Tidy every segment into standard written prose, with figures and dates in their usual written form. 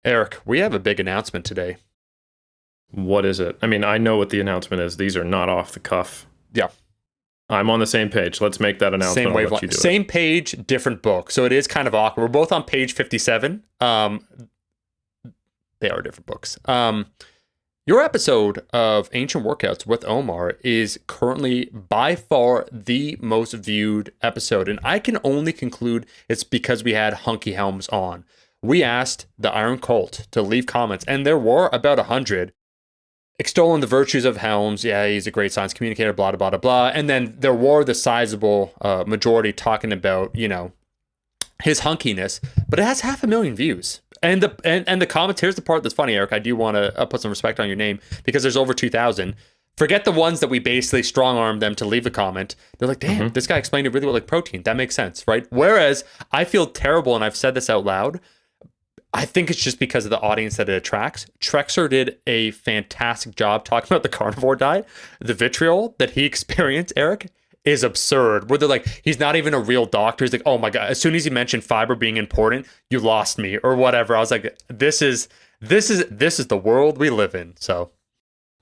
Eric, we have a big announcement today. What is it? I mean, I know what the announcement is. These are not off the cuff. Yeah. I'm on the same page. Let's make that announcement. Same wavelength. Same page, different book. So it is kind of awkward. We're both on page 57. They are different books. Your episode of Ancient Workouts with Omar is currently by far the most viewed episode. And I can only conclude it's because we had Hunky Helms on. We asked the Iron Cult to leave comments, and there were about 100 extolling the virtues of Helms. Yeah, he's a great science communicator, blah, blah, blah, blah. And then there were the sizable majority talking about, his hunkiness, but it has 500,000 views. And the comments, here's the part that's funny, Eric. I do want to put some respect on your name because there's over 2,000. Forget the ones that we basically strong-armed them to leave a comment. They're like, damn, this guy explained it really well, like protein. That makes sense, right? Whereas I feel terrible, and I've said this out loud, I think it's just because of the audience that it attracts. Trexler did a fantastic job talking about the carnivore diet. The vitriol that he experienced, Eric, is absurd. Where they're like, he's not even a real doctor. He's like, oh my God, as soon as he mentioned fiber being important, you lost me or whatever. I was like, this is the world we live in. So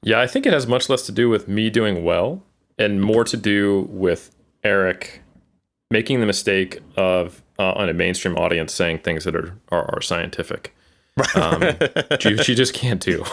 yeah, I think it has much less to do with me doing well and more to do with Eric making the mistake of on a mainstream audience saying things that are scientific. She just can't do.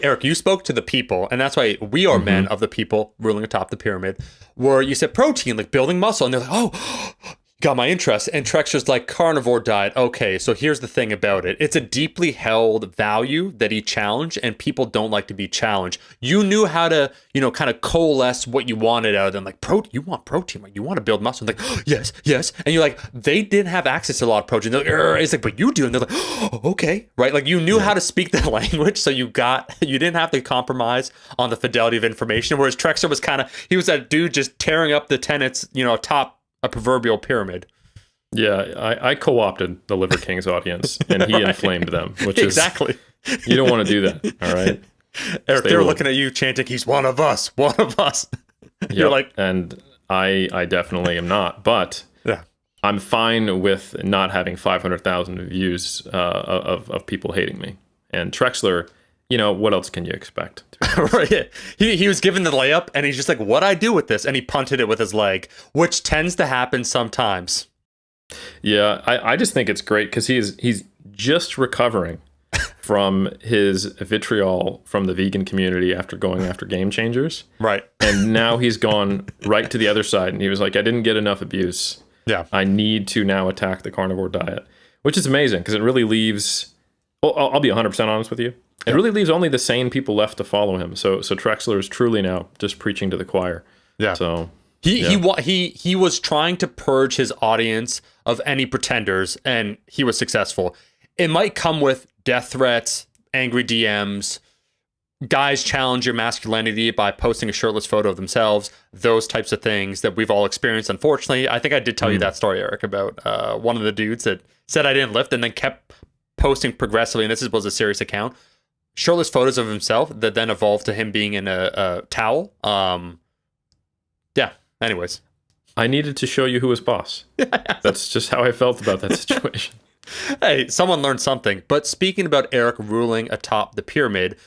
Eric, you spoke to the people, and that's why we are men of the people ruling atop the pyramid, where you said protein, like building muscle, and they're like, oh, got my interest. And Trexler's like, carnivore diet. Okay, so here's the thing about it. It's a deeply held value that he challenged, and people don't like to be challenged. You knew how to, kind of coalesce what you wanted out of them. Like, you want protein, right? You want to build muscle. And like, oh, yes. And you're like, they didn't have access to a lot of protein. They're like, it's like, but you do. And they're like, oh, okay, right? Like, you knew how to speak the language, so you didn't have to compromise on the fidelity of information. Whereas Trexler was he was that dude just tearing up the tenets, atop a proverbial pyramid. Yeah, I co-opted the Liver King's audience, and he inflamed them, which is... Exactly. You don't want to do that, all right? Eric, they're looking at you chanting, he's one of us, one of us. You're like... And I definitely am not, but yeah, I'm fine with not having 500,000 views of people hating me. And Trexler... what else can you expect? Right. Yeah. He was given the layup, and he's just like, what I do with this? And he punted it with his leg, which tends to happen sometimes. Yeah, I just think it's great because he's just recovering from his vitriol from the vegan community after going after Game Changers. Right. And now he's gone right to the other side, and he was like, I didn't get enough abuse. Yeah. I need to now attack the carnivore diet, which is amazing because it really leaves... Well, I'll be 100% honest with you. It really leaves only the sane people left to follow him. So Trexler is truly now just preaching to the choir. Yeah. So he was trying to purge his audience of any pretenders, and he was successful. It might come with death threats, angry DMs, guys challenge your masculinity by posting a shirtless photo of themselves, those types of things that we've all experienced, unfortunately. I think I did tell you that story, Eric, about one of the dudes that said I didn't lift and then kept posting progressively, and this was a serious account, shirtless photos of himself that then evolved to him being in a towel. Anyways. I needed to show you who was boss. That's just how I felt about that situation. Hey, someone learned something. But speaking about Eric ruling atop the pyramid,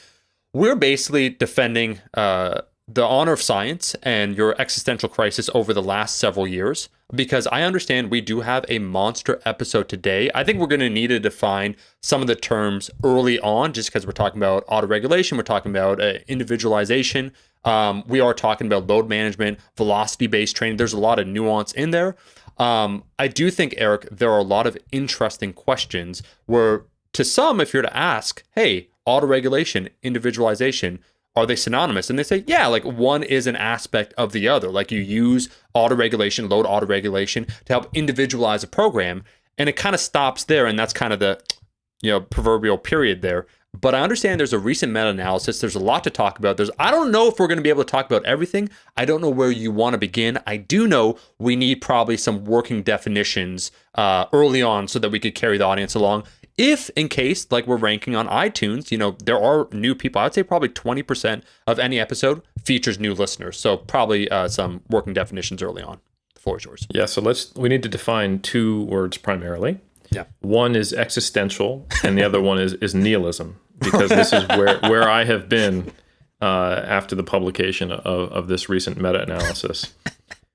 we're basically defending the honor of science and your existential crisis over the last several years, because I understand we do have a monster episode today. I think we're going to need to define some of the terms early on, just because we're talking about autoregulation, we're talking about individualization, we are talking about load management, velocity-based training. There's a lot of nuance in there. I do think, Eric, there are a lot of interesting questions where, to some, if you're to ask, hey, autoregulation, individualization, are they synonymous? And they say, yeah, like one is an aspect of the other. Like you use autoregulation, load autoregulation to help individualize a program, and it kind of stops there, and that's kind of the proverbial period there. But I understand there's a recent meta-analysis. There's a lot to talk about. I don't know if we're going to be able to talk about everything. I don't know where you want to begin. I do know we need probably some working definitions early on so that we could carry the audience along. If in case, like we're ranking on iTunes, there are new people. I'd say probably 20% of any episode features new listeners. So probably some working definitions early on. The floor is yours. Yeah, so we need to define two words primarily. Yeah. One is existential, and the other one is nihilism, because this is where I have been after the publication of this recent meta-analysis.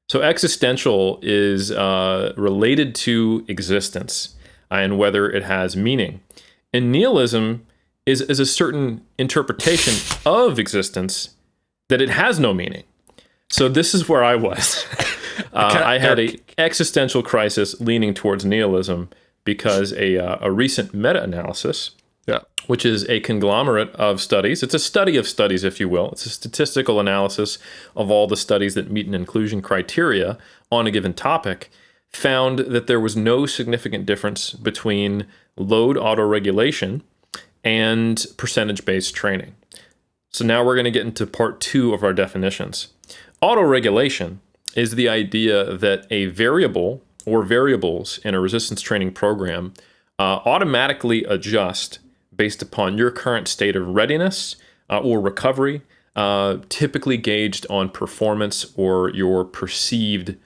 So existential is related to existence and whether it has meaning. And nihilism is a certain interpretation of existence that it has no meaning. So this is where I was. I had an existential crisis leaning towards nihilism because a recent meta-analysis, which is a conglomerate of studies. It's a study of studies, if you will. It's a statistical analysis of all the studies that meet an inclusion criteria on a given topic, found that there was no significant difference between load autoregulation and percentage-based training. So now we're going to get into part 2 of our definitions. Autoregulation is the idea that a variable or variables in a resistance training program automatically adjust based upon your current state of readiness or recovery, typically gauged on performance or your perceived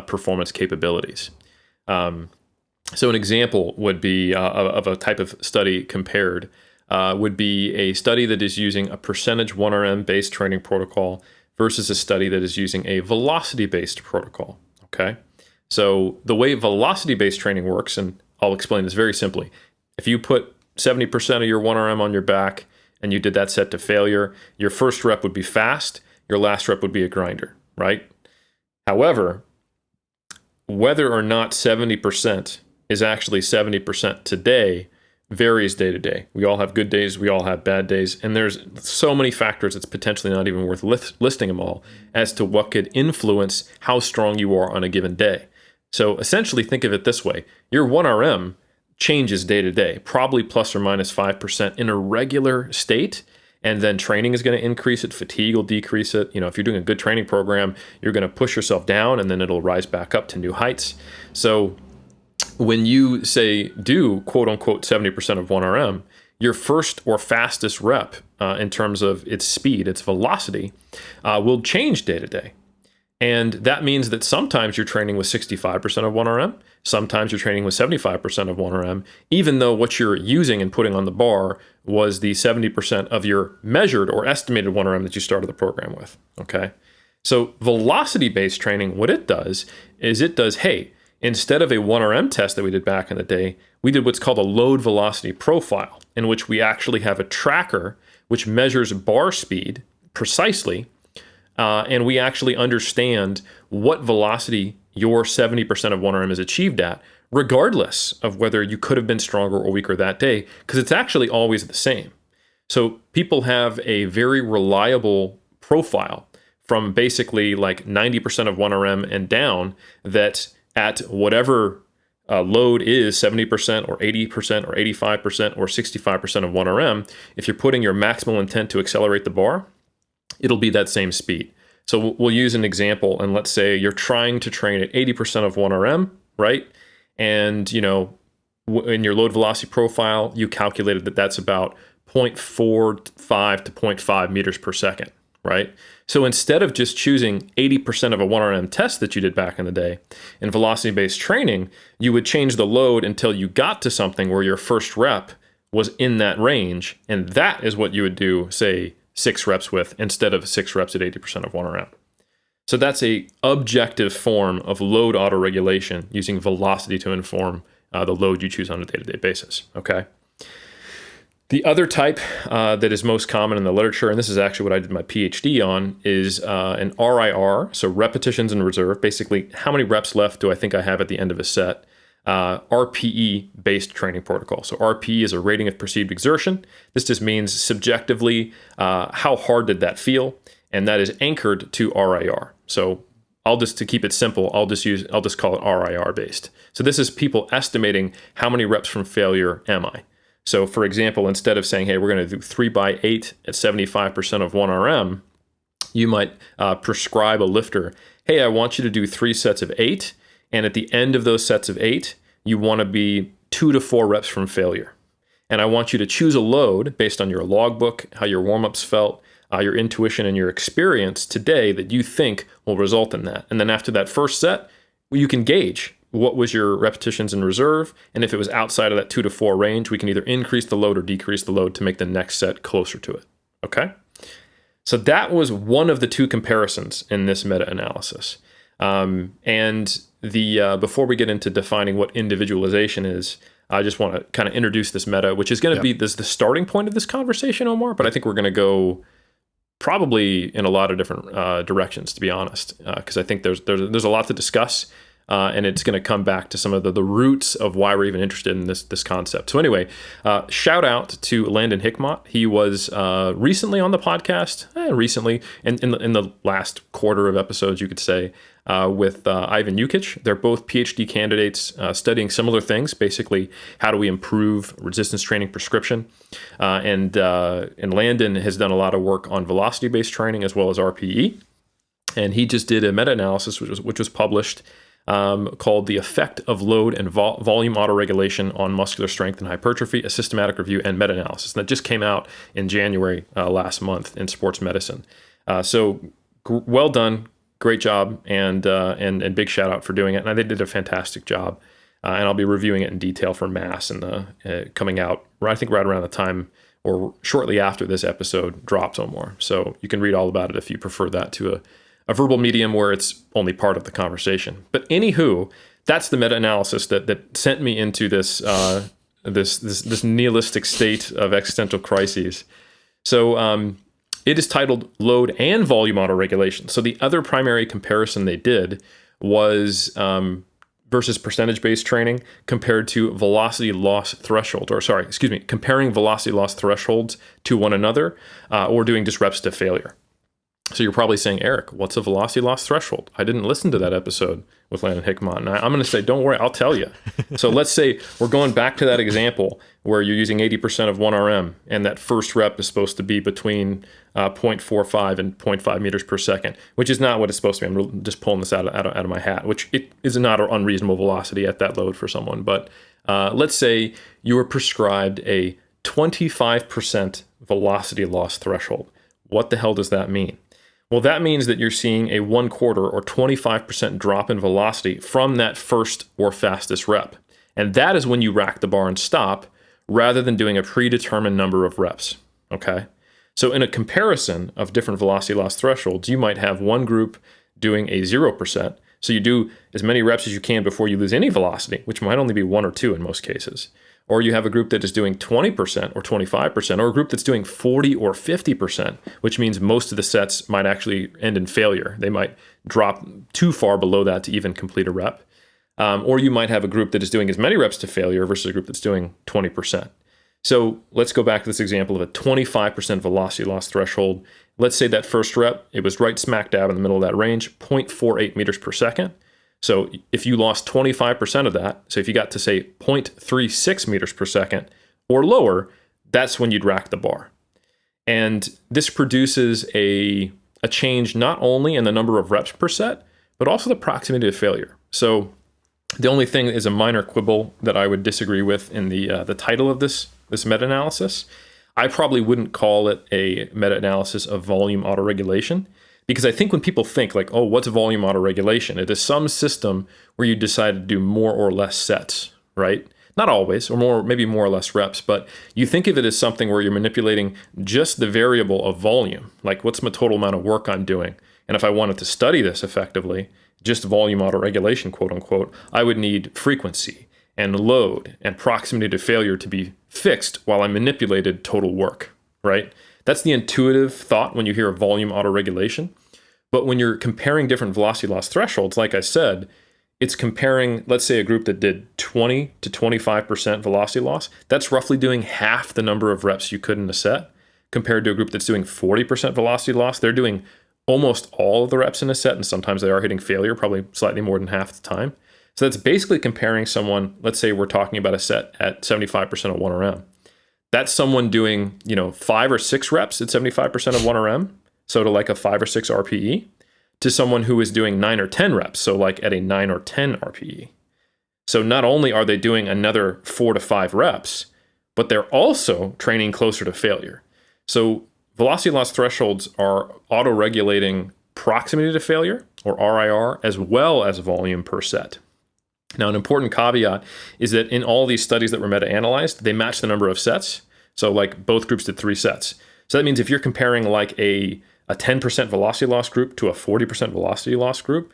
performance capabilities. So an example would be of a type of study compared would be a study that is using a percentage 1RM based training protocol versus a study that is using a velocity-based protocol, okay? So the way velocity-based training works, and I'll explain this very simply, if you put 70% of your 1RM on your back and you did that set to failure, your first rep would be fast, your last rep would be a grinder, right? However, whether or not 70% is actually 70% today varies day to day. We all have good days, we all have bad days, and there's so many factors it's potentially not even worth listing them all as to what could influence how strong you are on a given day. So essentially think of it this way. Your 1RM changes day to day, probably plus or minus 5% in a regular state, and then training is going to increase it, fatigue will decrease it. You know, if you're doing a good training program, you're going to push yourself down and then it'll rise back up to new heights. So when you say do quote unquote 70% of 1RM, your first or fastest rep in terms of its speed, its velocity, will change day to day. And that means that sometimes you're training with 65% of 1RM, sometimes you're training with 75% of 1RM, even though what you're using and putting on the bar was the 70% of your measured or estimated 1RM that you started the program with, okay? So velocity-based training, what it does is hey, instead of a 1RM test that we did back in the day, we did what's called a load velocity profile, in which we actually have a tracker which measures bar speed precisely, and we actually understand what velocity your 70% of 1RM is achieved at, regardless of whether you could have been stronger or weaker that day, because it's actually always the same. So people have a very reliable profile from basically like 90% of 1RM and down that at whatever load is 70% or 80% or 85% or 65% of 1RM, if you're putting your maximal intent to accelerate the bar, it'll be that same speed. So we'll use an example, and let's say you're trying to train at 80% of 1RM, right? And, you know, in your load velocity profile, you calculated that that's about 0.45 to 0.5 meters per second, right? So instead of just choosing 80% of a 1RM test that you did back in the day, in velocity-based training, you would change the load until you got to something where your first rep was in that range, and that is what you would do, say, 6 reps with, instead of 6 reps at 80% of 1RM. So that's a objective form of load autoregulation using velocity to inform the load you choose on a day-to-day basis, okay? The other type that is most common in the literature, and this is actually what I did my PhD on, is an RIR, so repetitions in reserve. Basically, how many reps left do I think I have at the end of a set? RPE-based training protocol. So RPE is a rating of perceived exertion. This just means subjectively, how hard did that feel? And that is anchored to RIR. So to keep it simple, I'll just call it RIR-based. So this is people estimating how many reps from failure am I? So for example, instead of saying, hey, we're going to do 3x8 at 75% of 1RM, you might prescribe a lifter, hey, I want you to do 3 sets of 8, and at the end of those sets of 8, you want to be 2 to 4 reps from failure. And I want you to choose a load based on your logbook, how your warm-ups felt, your intuition, and your experience today that you think will result in that. And then after that first set, you can gauge what was your repetitions in reserve, and if it was outside of that 2 to 4 range, we can either increase the load or decrease the load to make the next set closer to it. Okay? So that was one of the two comparisons in this meta-analysis. And before we get into defining what individualization is, I just want to kind of introduce this meta, which is going to be the starting point of this conversation, Omar, but I think we're going to go probably in a lot of different directions, to be honest, because I think there's a lot to discuss, and it's going to come back to some of the roots of why we're even interested in this concept. So anyway, shout out to Landon Hickmott. He was recently on the podcast, recently, in the last quarter of episodes, you could say, with Ivan Jukic. They're both PhD candidates studying similar things, basically how do we improve resistance training prescription. And Landon has done a lot of work on velocity-based training as well as RPE. And he just did a meta-analysis, which was published, called The Effect of Load and Volume Autoregulation on Muscular Strength and Hypertrophy, a Systematic Review and Meta-Analysis. And that just came out in January last month in Sports Medicine. So well done. Great job, and big shout out for doing it. And they did a fantastic job. And I'll be reviewing it in detail for Mass and coming out, I think, right around the time or shortly after this episode drops on more. So you can read all about it if you prefer that to a verbal medium where it's only part of the conversation. But anywho, that's the meta-analysis that sent me into this this nihilistic state of existential crises. So it is titled Load and Volume Autoregulation. So the other primary comparison they did was versus percentage-based training compared to velocity loss thresholds, comparing velocity loss thresholds to one another, or doing just reps to failure. So you're probably saying, Eric, what's a velocity loss threshold? I didn't listen to that episode with Landon Hickmott. And I'm going to say, don't worry, I'll tell you. So let's say we're going back to that example where you're using 80% of 1RM, and that first rep is supposed to be between 0.45 and 0.5 meters per second, which is not what it's supposed to be. I'm just pulling this out of my hat, which it is not an unreasonable velocity at that load for someone. But let's say you were prescribed a 25% velocity loss threshold. What the hell does that mean? Well, that means that you're seeing a 1/4 or 25% drop in velocity from that first or fastest rep. And that is when you rack the bar and stop, rather than doing a predetermined number of reps, okay? So in a comparison of different velocity loss thresholds, you might have one group doing a 0%. So you do as many reps as you can before you lose any velocity, which might only be 1 or 2 in most cases. Or you have a group that is doing 20% or 25%, or a group that's doing 40 or 50%, which means most of the sets might actually end in failure. They might drop too far below that to even complete a rep. Or you might have a group that is doing as many reps to failure versus a group that's doing 20%. So let's go back to this example of a 25% velocity loss threshold. Let's say that first rep, it was right smack dab in the middle of that range, 0.48 meters per second. So if you lost 25% of that, so if you got to say 0.36 meters per second or lower, that's when you'd rack the bar. And this produces a change not only in the number of reps per set, but also the proximity to failure. So the only thing is a minor quibble that I would disagree with in the title of this meta-analysis. I probably wouldn't call it a meta-analysis of volume autoregulation, because I think when people think like, oh, what's volume autoregulation? It is some system where you decide to do more or less sets, right? Not always, or maybe more or less reps, but you think of it as something where you're manipulating just the variable of volume, like what's my total amount of work I'm doing? And if I wanted to study this effectively, just volume autoregulation, quote unquote, I would need frequency and load and proximity to failure to be fixed while I manipulated total work, right? That's the intuitive thought when you hear of volume autoregulation. But when you're comparing different velocity loss thresholds, like I said, it's comparing, let's say, a group that did 20 to 25% velocity loss. That's roughly doing half the number of reps you could in a set, compared to a group that's doing 40% velocity loss. They're doing almost all of the reps in a set, and sometimes they are hitting failure, probably slightly more than half the time. So that's basically comparing someone, let's say we're talking about a set at 75% of 1RM. That's someone doing, 5 or 6 reps at 75% of 1RM, so to like a 5 or 6 RPE, to someone who is doing 9 or 10 reps, so like at a 9 or 10 RPE. So not only are they doing another 4 to 5 reps, but they're also training closer to failure. So velocity loss thresholds are auto-regulating proximity to failure, or RIR, as well as volume per set. Now, an important caveat is that in all these studies that were meta-analyzed, they matched the number of sets. So like both groups did 3 sets. So that means if you're comparing like a 10% velocity loss group to a 40% velocity loss group,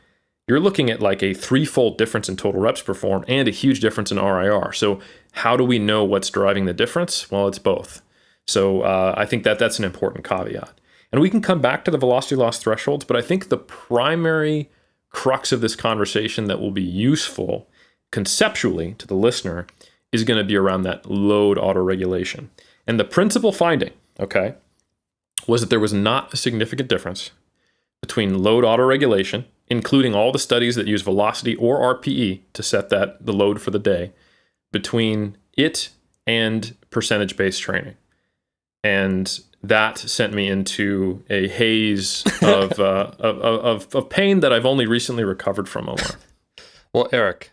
you're looking at like a 3-fold difference in total reps performed and a huge difference in RIR. So how do we know what's driving the difference? Well, it's both. So I think that that's an important caveat. And we can come back to the velocity loss thresholds, but I think the primary crux of this conversation that will be useful conceptually to the listener is going to be around that load autoregulation. And the principal finding, okay, was that there was not a significant difference between load autoregulation, including all the studies that use velocity or RPE to set the load for the day, between it and percentage-based training. And that sent me into a haze of pain that I've only recently recovered from, Omar. Well, Eric,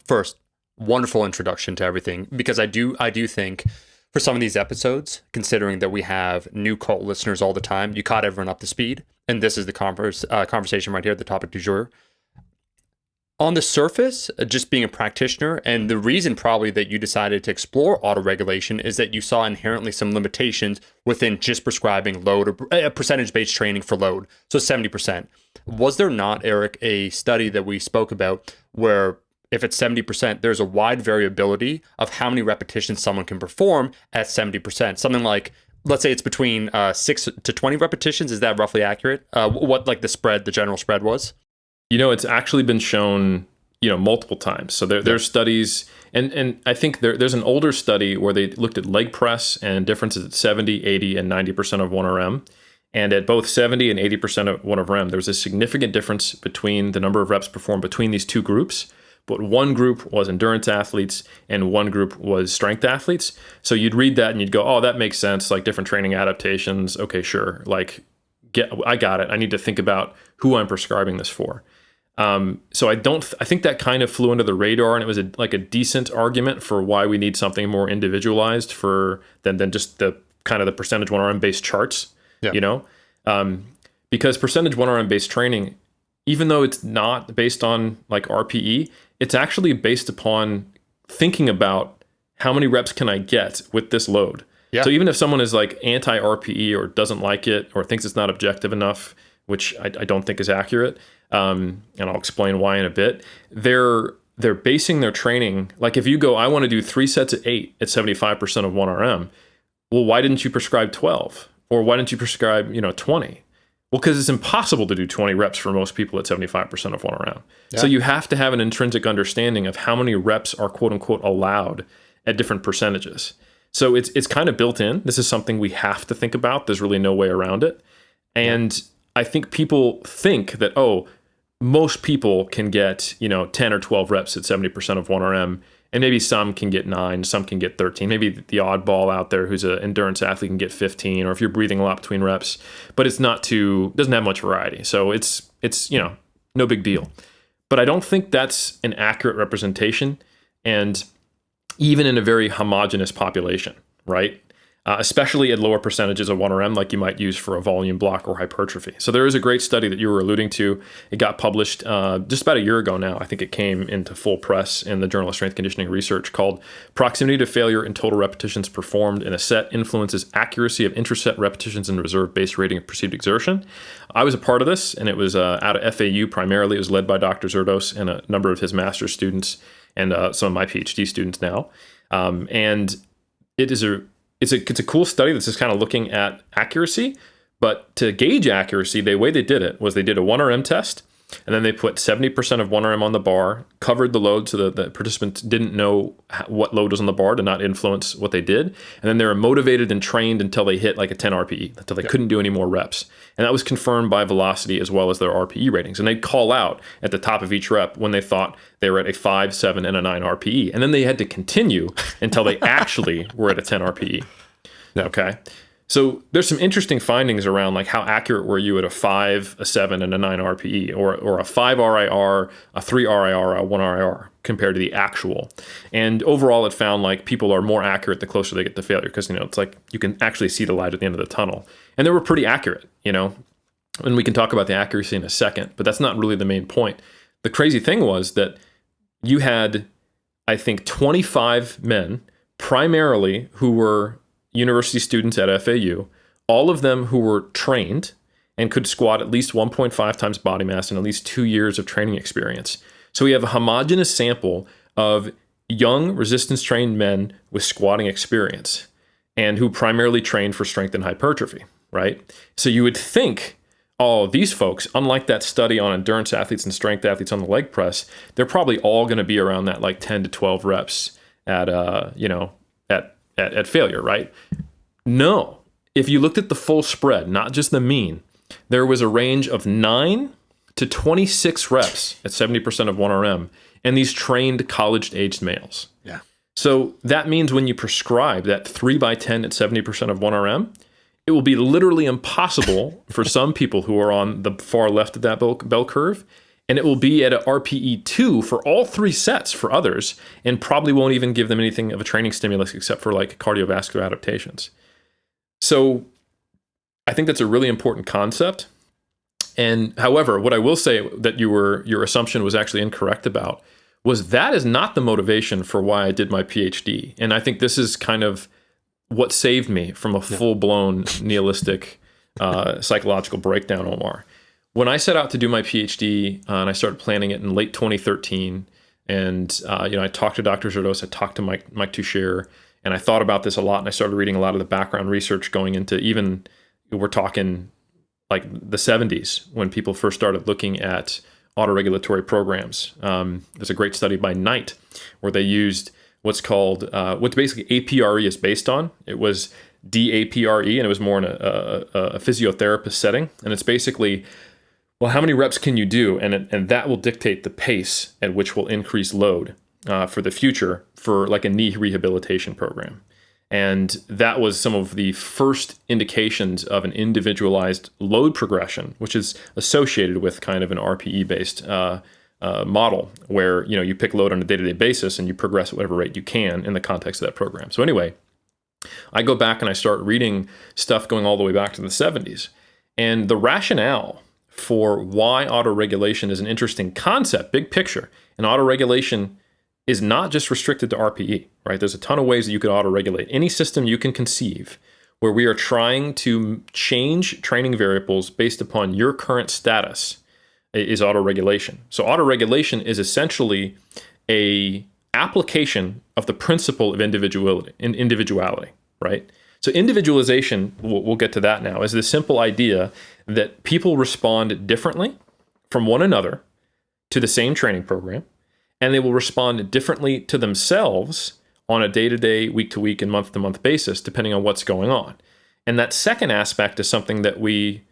first, wonderful introduction to everything, because I do think for some of these episodes, considering that we have new cult listeners all the time, you caught everyone up to speed, and this is the conversation right here, the topic du jour. On the surface, just being a practitioner, and the reason probably that you decided to explore autoregulation is that you saw inherently some limitations within just prescribing load or percentage-based training for load, so 70%. Was there not, Eric, a study that we spoke about where if it's 70%, there's a wide variability of how many repetitions someone can perform at 70%? Something like, let's say it's between 6 to 20 repetitions. Is that roughly accurate? What like the general spread was? It's actually been shown, multiple times. So there's studies, and I think there's an older study where they looked at leg press and differences at 70, 80, and 90% of 1RM. And at both 70 and 80% of 1RM, there was a significant difference between the number of reps performed between these two groups. But one group was endurance athletes and one group was strength athletes. So you'd read that and you'd go, oh, that makes sense. Like different training adaptations. Okay, sure. Like, I got it. I need to think about who I'm prescribing this for. So I think that kind of flew under the radar, and it was a decent argument for why we need something more individualized than just the kind of the percentage 1RM based charts, because percentage 1RM based training, even though it's not based on like RPE, it's actually based upon thinking about how many reps can I get with this load. Yeah. So even if someone is like anti-RPE or doesn't like it or thinks it's not objective enough, which I don't think is accurate, and I'll explain why in a bit, they're basing their training, like if you go, I want to do 3 sets at 8 at 75% of 1RM, well, why didn't you prescribe 12? Or why didn't you prescribe 20? Well, because it's impossible to do 20 reps for most people at 75% of 1RM. Yeah. So you have to have an intrinsic understanding of how many reps are quote unquote allowed at different percentages. So it's kind of built in. This is something we have to think about. There's really no way around it. And I think people think that, most people can get, 10 or 12 reps at 70% of 1RM, and maybe some can get 9, some can get 13. Maybe the oddball out there who's an endurance athlete can get 15, or if you're breathing a lot between reps, but it's doesn't have much variety. So it's no big deal. But I don't think that's an accurate representation, and even in a very homogeneous population, right? Especially at lower percentages of 1RM, like you might use for a volume block or hypertrophy. So there is a great study that you were alluding to. It got published just about a year ago now. I think it came into full press in the Journal of Strength Conditioning Research, called Proximity to Failure in Total Repetitions Performed in a Set Influences Accuracy of Interset Repetitions and Reserve-Based Rating of Perceived Exertion. I was a part of this, and it was out of FAU primarily. It was led by Dr. Zerdos and a number of his master's students and some of my PhD students now. And it is it's a cool study that's just kind of looking at accuracy, but to gauge accuracy, the way they did it was they did a 1RM test, and then they put 70% of 1RM on the bar, covered the load so that the participants didn't know what load was on the bar to not influence what they did, and then they were motivated and trained until they hit like a 10 RPE, until they couldn't do any more reps. And that was confirmed by velocity as well as their RPE ratings. And they'd call out at the top of each rep when they thought they were at a 5, 7, and a 9 RPE. And then they had to continue until they actually were at a 10 RPE. Okay. So there's some interesting findings around like how accurate were you at a 5, a 7, and a 9 RPE, or a 5 RIR, a 3 RIR, a 1 RIR compared to the actual. And overall, it found like people are more accurate the closer they get to failure, because it's like you can actually see the light at the end of the tunnel. And they were pretty accurate, and we can talk about the accuracy in a second, but that's not really the main point. The crazy thing was that you had, I think, 25 men, primarily who were university students at FAU, all of them who were trained and could squat at least 1.5 times body mass and at least 2 years of training experience. So we have a homogeneous sample of young resistance trained men with squatting experience and who primarily trained for strength and hypertrophy, right? So you would think, oh, these folks, unlike that study on endurance athletes and strength athletes on the leg press, they're probably all going to be around that like 10 to 12 reps at failure, right? No. If you looked at the full spread, not just the mean, there was a range of 9 to 26 reps at 70% of 1RM, and these trained college-aged males. Yeah. So that means when you prescribe that 3 by 10 at 70% of 1RM, it will be literally impossible for some people who are on the far left of that bell curve, and it will be at a RPE 2 for all 3 sets for others, and probably won't even give them anything of a training stimulus except for like cardiovascular adaptations. So I think that's a really important concept. And however, what I will say that your assumption was actually incorrect about was that is not the motivation for why I did my PhD. And I think this is kind of what saved me from a full-blown nihilistic psychological breakdown, Omar. When I set out to do my PhD, and I started planning it in late 2013, and I talked to Dr. Zerdos, I talked to Mike Toucher, and I thought about this a lot, and I started reading a lot of the background research going into even, we're talking like the 70s when people first started looking at autoregulatory programs. There's a great study by Knight where they used what's called, what basically APRE is based on. It was DAPRE, and it was more in a physiotherapist setting. And it's basically, well, how many reps can you do? And that will dictate the pace at which will increase load for the future for like a knee rehabilitation program. And that was some of the first indications of an individualized load progression, which is associated with kind of an RPE-based model where, you pick load on a day-to-day basis and you progress at whatever rate you can in the context of that program. So anyway, I go back and I start reading stuff going all the way back to the 70s. And the rationale for why autoregulation is an interesting concept, big picture, and autoregulation is not just restricted to RPE, right? There's a ton of ways that you could autoregulate. Any system you can conceive where we are trying to change training variables based upon your current status is autoregulation. So autoregulation is essentially a application of the principle of individuality, right? So individualization, we'll get to that now, is the simple idea that people respond differently from one another to the same training program, and they will respond differently to themselves on a day-to-day, week-to-week, and month-to-month basis, depending on what's going on. And that second aspect is something that we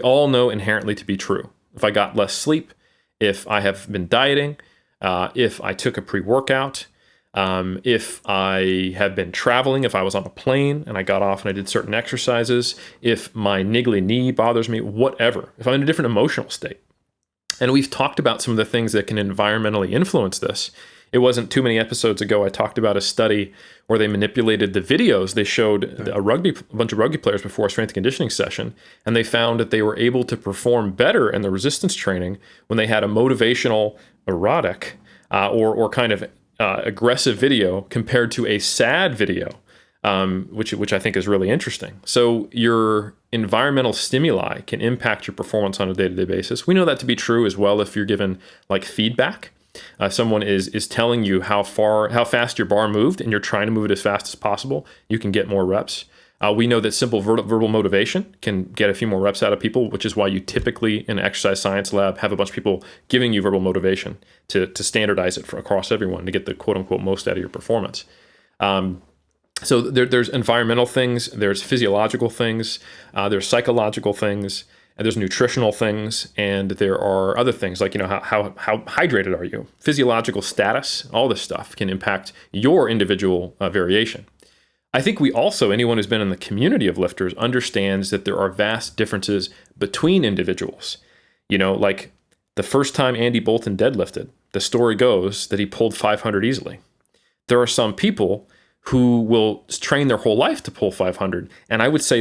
all know inherently to be true. If I got less sleep, if I have been dieting, if I took a pre-workout, if I have been traveling, if I was on a plane and I got off and I did certain exercises, if my niggly knee bothers me, whatever, if I'm in a different emotional state. And we've talked about some of the things that can environmentally influence this. It wasn't too many episodes ago I talked about a study where they manipulated the videos. They showed a bunch of rugby players before a strength and conditioning session, and they found that they were able to perform better in the resistance training when they had a motivational, erotic, or kind of aggressive video compared to a sad video, which I think is really interesting. So your environmental stimuli can impact your performance on a day-to-day basis. We know that to be true as well if you're given like feedback. Someone is telling you how fast your bar moved, and you're trying to move it as fast as possible, you can get more reps. We know that simple verbal motivation can get a few more reps out of people, which is why you typically in an exercise science lab have a bunch of people giving you verbal motivation to standardize it across everyone to get the quote-unquote most out of your performance. So there's environmental things, there's physiological things, there's psychological things, and there's nutritional things, and there are other things like, how hydrated are you? Physiological status, all this stuff can impact your individual variation. I think anyone who's been in the community of lifters understands that there are vast differences between individuals. Like the first time Andy Bolton deadlifted, the story goes that he pulled 500 easily. There are some people who will train their whole life to pull 500, and I would say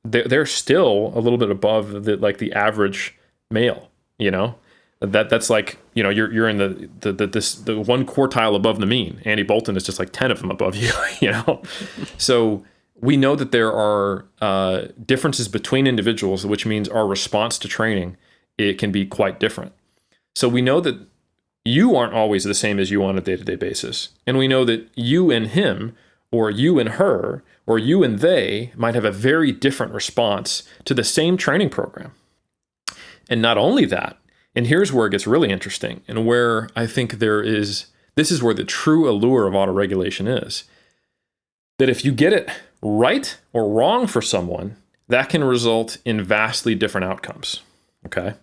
they're still a little bit above the average male. That's like, you're in the one quartile above the mean. Andy Bolton is just like 10 of them above you, So we know that there are differences between individuals, which means our response to training, it can be quite different. So we know that you aren't always the same as you on a day-to-day basis. And we know that you and him, or you and her, or you and they might have a very different response to the same training program. And not only that, and here's where it gets really interesting, and where I think this is where the true allure of autoregulation is, that if you get it right or wrong for someone, that can result in vastly different outcomes, okay?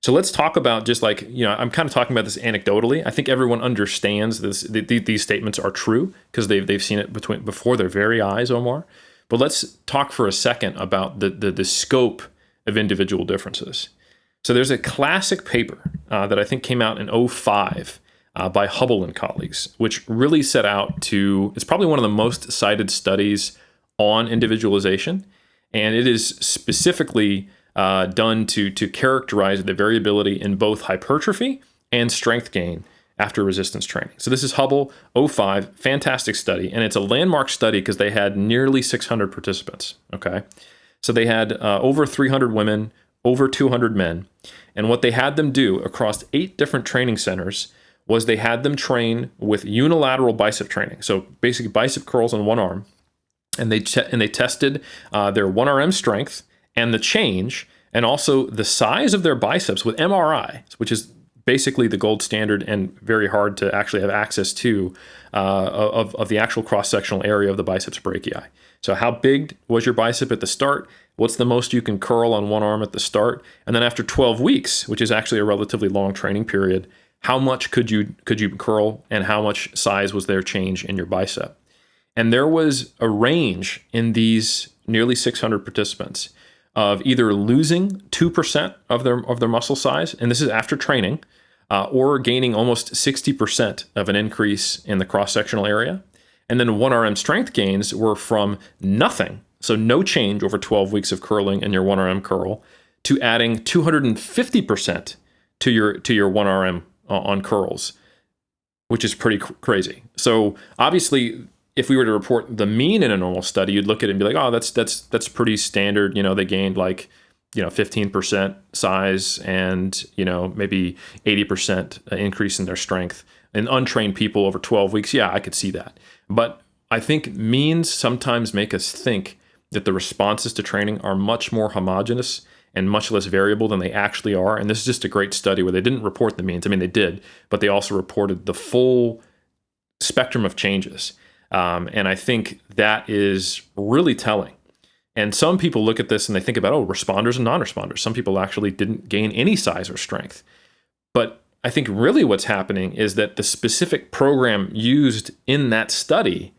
So let's talk about just like, I'm kind of talking about this anecdotally. I think everyone understands this. These statements are true because they've seen it before their very eyes, Omar. But let's talk for a second about the scope of individual differences. So there's a classic paper that I think came out in 2005 by Hubble and colleagues, which really set out it's probably one of the most cited studies on individualization. And it is specifically done to characterize the variability in both hypertrophy and strength gain after resistance training. So this is Hubble 2005, fantastic study, and it's a landmark study because they had nearly 600 participants, okay? So they had over 300 women, over 200 men, and what they had them do across 8 different training centers was they had them train with unilateral bicep training, so basically bicep curls on one arm, and they tested their 1RM strength and the change, and also the size of their biceps with MRI, which is basically the gold standard and very hard to actually have access to of the actual cross-sectional area of the biceps brachii. So how big was your bicep at the start? What's the most you can curl on one arm at the start? And then after 12 weeks, which is actually a relatively long training period, how much could you curl and how much size was there change in your bicep? And there was a range in these nearly 600 participants of either losing 2% of their muscle size, and this is after training, or gaining almost 60% of an increase in the cross-sectional area. And then 1RM strength gains were from nothing, so no change over 12 weeks of curling in your 1RM curl, to adding 250% to your 1RM on curls, which is pretty crazy. So obviously, if we were to report the mean in a normal study, you'd look at it and be like, oh, that's pretty standard. They gained 15% size and, maybe 80% increase in their strength. And untrained people over 12 weeks, yeah, I could see that. But I think means sometimes make us think that the responses to training are much more homogeneous and much less variable than they actually are. And this is just a great study where they didn't report the means. I mean, they did, but they also reported the full spectrum of changes. And I think that is really telling. And some people look at this and they think about, responders and non-responders. Some people actually didn't gain any size or strength. But I think really what's happening is that the specific program used in that study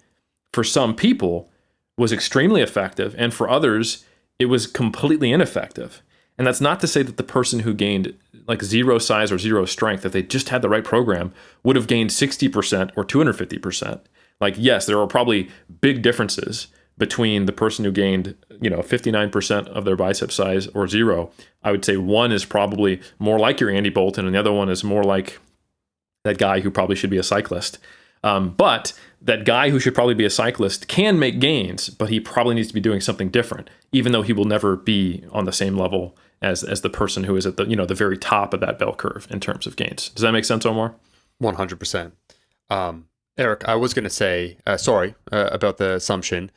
for some people was extremely effective, and for others, it was completely ineffective. And that's not to say that the person who gained like zero size or zero strength, if they just had the right program, would have gained 60% or 250%. Like, yes, there are probably big differences between the person who gained, 59% of their bicep size or zero. I would say one is probably more like your Andy Bolton, and the other one is more like that guy who probably should be a cyclist. But that guy who should probably be a cyclist can make gains, but he probably needs to be doing something different, even though he will never be on the same level as the person who is at the very top of that bell curve in terms of gains. Does that make sense, Omar? 100%. Eric, I was going to say, about the assumption.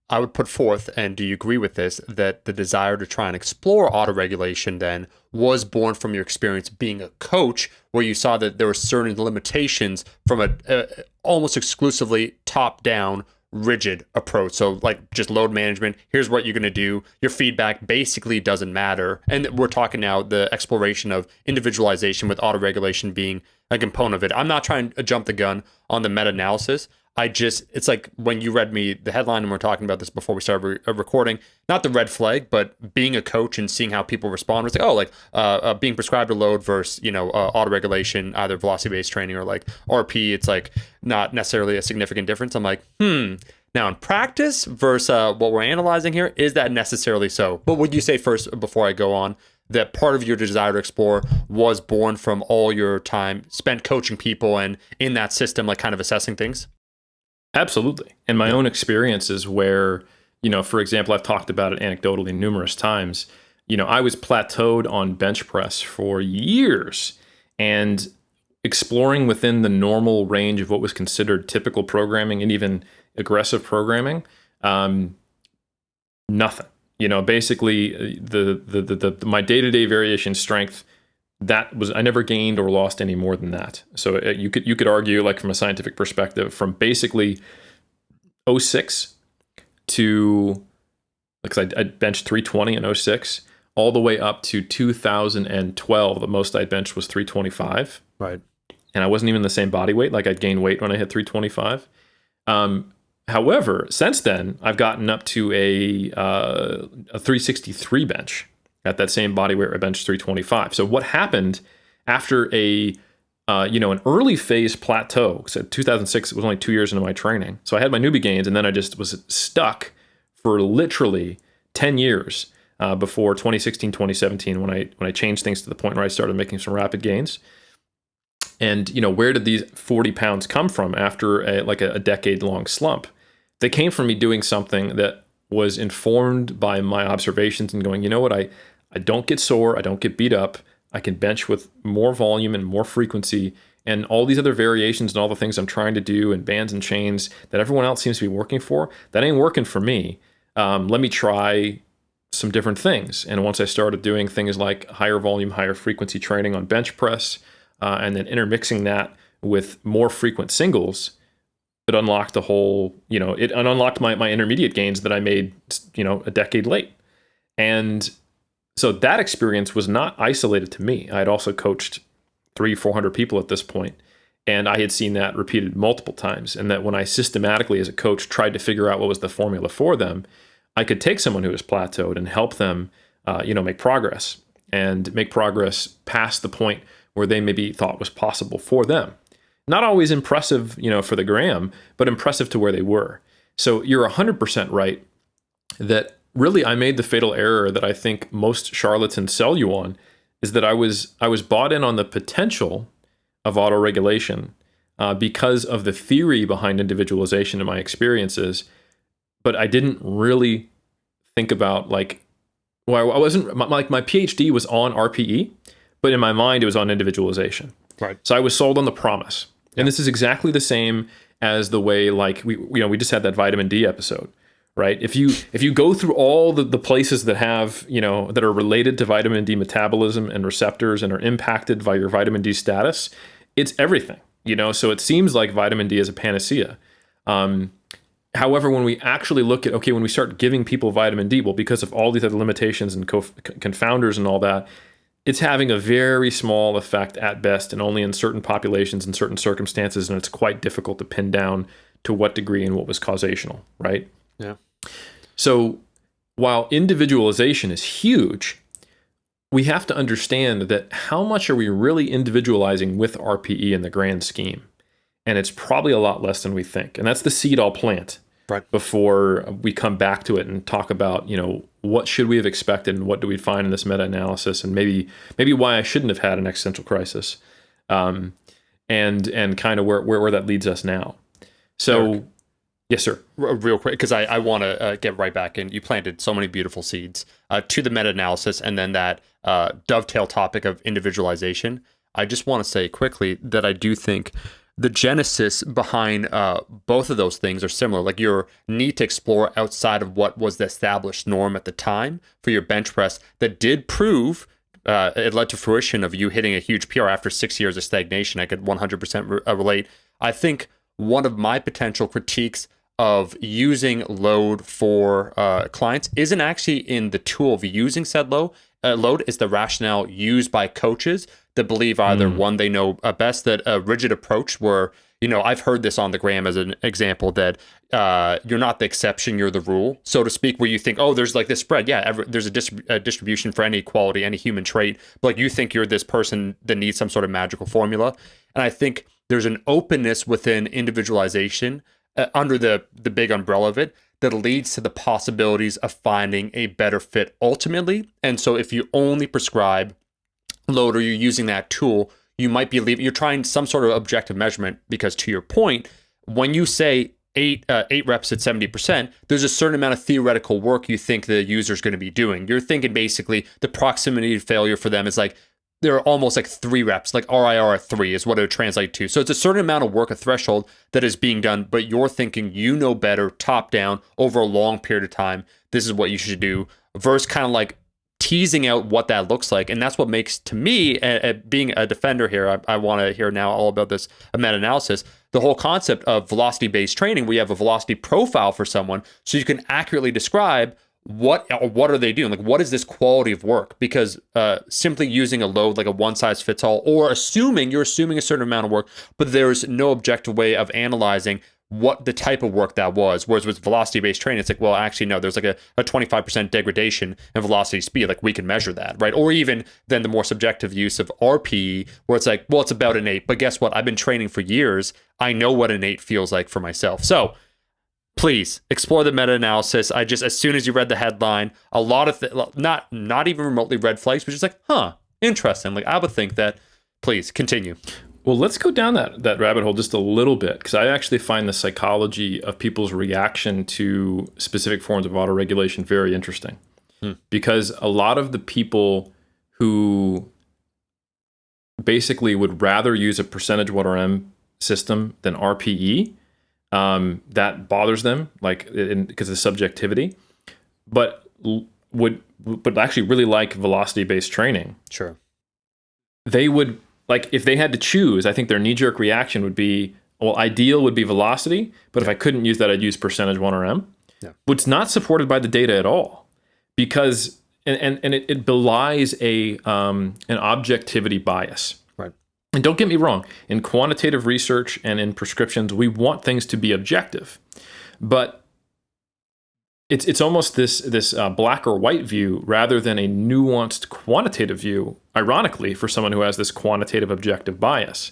I would put forth, and do you agree with this, that the desire to try and explore autoregulation then was born from your experience being a coach, where you saw that there were certain limitations from a almost exclusively top-down, rigid approach. So like just load management, here's what you're going to do. Your feedback basically doesn't matter. And we're talking now the exploration of individualization with autoregulation being a component of it. I'm not trying to jump the gun on the meta-analysis. It's like when you read me the headline, and we're talking about this before we started recording, not the red flag, but being a coach and seeing how people respond. It's like, being prescribed a load versus, autoregulation, either velocity-based training or like RPE, it's like not necessarily a significant difference. I'm like, Now in practice versus what we're analyzing here, is that necessarily so? But would you say first, before I go on, that part of your desire to explore was born from all your time spent coaching people and in that system, like kind of assessing things? Absolutely. And my own experiences where, for example, I've talked about it anecdotally numerous times. I was plateaued on bench press for years and exploring within the normal range of what was considered typical programming and even aggressive programming. Nothing. Basically the my day-to-day variation strength, I never gained or lost any more than that. So you could argue, like from a scientific perspective, from basically '06 to, because I benched 320 in '06, all the way up to 2012. The most I benched was 325. Right. And I wasn't even the same body weight. Like I'd gained weight when I hit 325. However, since then, I've gotten up to a 363 bench at that same body weight where I benched 325. So what happened after an early phase plateau? Because at 2006, it was only 2 years into my training. So I had my newbie gains, and then I just was stuck for literally 10 years before 2016, 2017, when I changed things to the point where I started making some rapid gains. And, where did these 40 pounds come from after a decade-long slump? They came from me doing something that was informed by my observations and going, you know what, I don't get sore, I don't get beat up, I can bench with more volume and more frequency, and all these other variations and all the things I'm trying to do and bands and chains that everyone else seems to be working for, that ain't working for me. Let me try some different things. And once I started doing things like higher volume, higher frequency training on bench press, and then intermixing that with more frequent singles, it unlocked it unlocked my intermediate gains that I made, a decade late. And so that experience was not isolated to me. I had also coached 300-400 people at this point, and I had seen that repeated multiple times. And that when I systematically, as a coach, tried to figure out what was the formula for them, I could take someone who was plateaued and help them, make progress past the point where they maybe thought was possible for them. Not always impressive, for the gram, but impressive to where they were. So you're 100% right that really I made the fatal error that I think most charlatans sell you on, is that I was bought in on the potential of autoregulation because of the theory behind individualization in my experiences, but I didn't really think about I wasn't, my PhD was on RPE, but in my mind, it was on individualization. Right. So I was sold on the promise. And this is exactly the same as the way, we just had that vitamin D episode, right? If you go through all the places that have, that are related to vitamin D metabolism and receptors and are impacted by your vitamin D status, it's everything, So it seems like vitamin D is a panacea. However, when we actually look at, when we start giving people vitamin D, well, because of all these other limitations and confounders and all that, it's having a very small effect at best and only in certain populations and certain circumstances, and it's quite difficult to pin down to what degree and what was causational, right? Yeah. So while individualization is huge, we have to understand that how much are we really individualizing with RPE in the grand scheme? And it's probably a lot less than we think. And that's the seed I'll plant before we come back to it and talk about, what should we have expected and what do we find in this meta-analysis, and maybe why I shouldn't have had an existential crisis, and kind of where that leads us now. So, Eric, yes, sir. Real quick, because I want to get right back in. You planted so many beautiful seeds to the meta-analysis and then that dovetail topic of individualization. I just want to say quickly that I do think the genesis behind both of those things are similar. Like your need to explore outside of what was the established norm at the time for your bench press that did prove it led to fruition of you hitting a huge PR after 6 years of stagnation. I could 100% relate. I think one of my potential critiques of using load for clients isn't actually in the tool of using said load. Is the rationale used by coaches that believe either one, they know best, that a rigid approach where, I've heard this on the gram as an example that you're not the exception, you're the rule, so to speak, where you think, oh, there's like this spread. Yeah, there's a distribution for any quality, any human trait, but you think you're this person that needs some sort of magical formula. And I think there's an openness within individualization under the big umbrella of it that leads to the possibilities of finding a better fit ultimately. And so if you only prescribe load or you're using that tool, you might be you're trying some sort of objective measurement, because to your point, when you say eight reps at 70%, there's a certain amount of theoretical work you think the user is going to be doing. You're thinking basically the proximity to failure for them is like, they're almost like 3 reps, like RIR at 3 is what it would translate to. So it's a certain amount of work, a threshold that is being done, but you're thinking you know better, top down, over a long period of time, this is what you should do, versus kind of like teasing out what that looks like. And that's what makes, to me, being a defender here, I want to hear now all about this meta-analysis, the whole concept of velocity-based training. We have a velocity profile for someone, so you can accurately describe what are they doing? Like, what is this quality of work? Because simply using a load, like a one size fits all, or you're assuming a certain amount of work, but there's no objective way of analyzing what the type of work that was. Whereas with velocity-based training, it's like, well, actually, no, there's like a 25% degradation in velocity speed. Like, we can measure that, right? Or even then the more subjective use of RPE, where it's like, well, it's about an 8, but guess what? I've been training for years. I know what an 8 feels like for myself. So please explore the meta-analysis. I just, as soon as you read the headline, a lot of not even remotely red flags, but just like, interesting. Like, I would think that. Please continue. Well, let's go down that rabbit hole just a little bit, because I actually find the psychology of people's reaction to specific forms of autoregulation very interesting. Because a lot of the people who basically would rather use a percentage 1RM system than RPE, that bothers them, like because of subjectivity, but would actually really like velocity-based training. Sure. They would, like, if they had to choose, I think their knee-jerk reaction would be, well, ideal would be velocity, but if I couldn't use that, I'd use percentage 1RM. Yeah. Which not supported by the data at all, because it belies an objectivity bias. Right. And don't get me wrong, in quantitative research and in prescriptions, we want things to be objective, but it's almost this black or white view rather than a nuanced quantitative view, ironically, for someone who has this quantitative objective bias.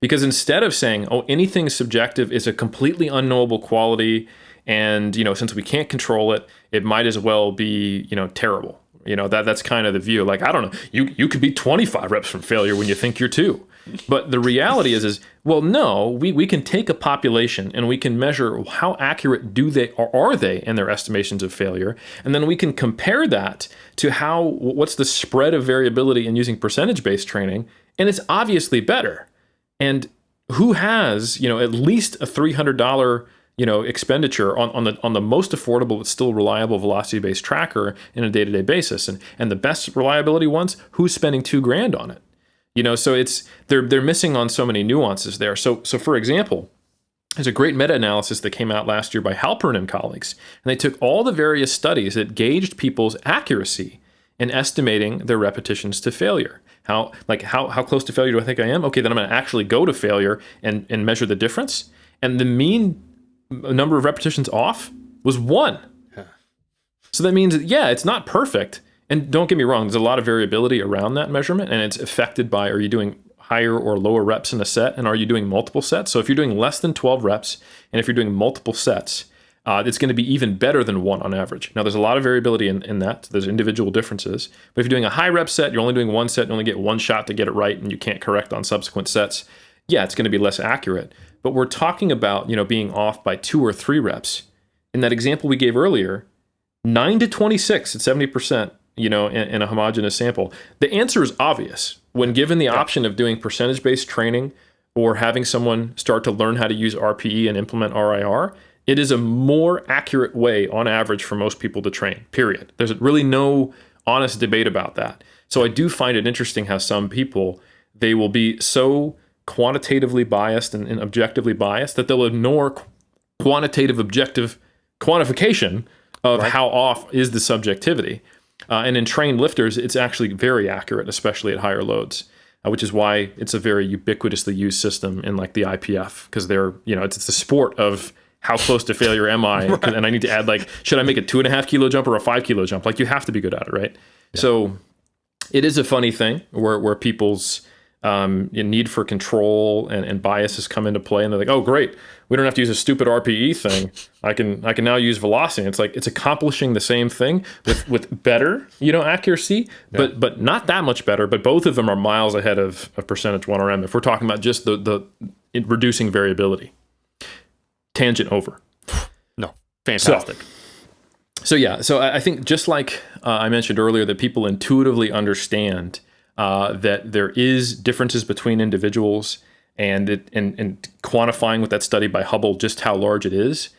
Because instead of saying, oh, anything subjective is a completely unknowable quality, and since we can't control it, it might as well be terrible. That's kind of the view. Like, I don't know, you could be 25 reps from failure when you think you're 2. But the reality is well, no, we can take a population and we can measure how accurate are they in their estimations of failure, and then we can compare that to what's the spread of variability in using percentage-based training, and it's obviously better. And who has at least a $300 expenditure on the most affordable but still reliable velocity-based tracker in a day-to-day basis, and the best reliability ones, who's spending $2,000 on it? So they're missing on so many nuances there. So for example, there's a great meta-analysis that came out last year by Halpern and colleagues, and they took all the various studies that gauged people's accuracy in estimating their repetitions to failure. How close to failure do I think I am? Okay, then I'm going to actually go to failure and measure the difference. And the mean number of repetitions off was 1. So that means, it's not perfect. And don't get me wrong, there's a lot of variability around that measurement, and it's affected by, are you doing higher or lower reps in a set, and are you doing multiple sets? So if you're doing less than 12 reps, and if you're doing multiple sets, it's going to be even better than 1 on average. Now, there's a lot of variability in that. So there's individual differences. But if you're doing a high rep set, you're only doing 1 set, you only get 1 shot to get it right, and you can't correct on subsequent sets, it's going to be less accurate. But we're talking about, being off by 2 or 3 reps. In that example we gave earlier, 9 to 26 at 70%, in a homogeneous sample. The answer is obvious. When given the option of doing percentage-based training or having someone start to learn how to use RPE and implement RIR, it is a more accurate way on average for most people to train, period. There's really no honest debate about that. So I do find it interesting how some people, they will be so quantitatively biased and objectively biased that they'll ignore quantitative objective quantification of how off is the subjectivity. And in trained lifters, it's actually very accurate, especially at higher loads, which is why it's a very ubiquitously used system in like the IPF, because they're, it's the sport of how close to failure am I? Right. And I need to add, like, should I make a 2.5 kilo jump or a 5 kilo jump? Like, you have to be good at it, right? Yeah. So it is a funny thing where people's your need for control and biases come into play, and they're like, oh great, we don't have to use a stupid RPE thing. I can now use velocity. It's like it's accomplishing the same thing with better accuracy, but not that much better. But both of them are miles ahead of percentage 1RM if we're talking about just the reducing variability. Tangent over. No, fantastic. So I think just like I mentioned earlier, that people intuitively understand that there is differences between individuals, and quantifying with that study by Hubble just how large it is.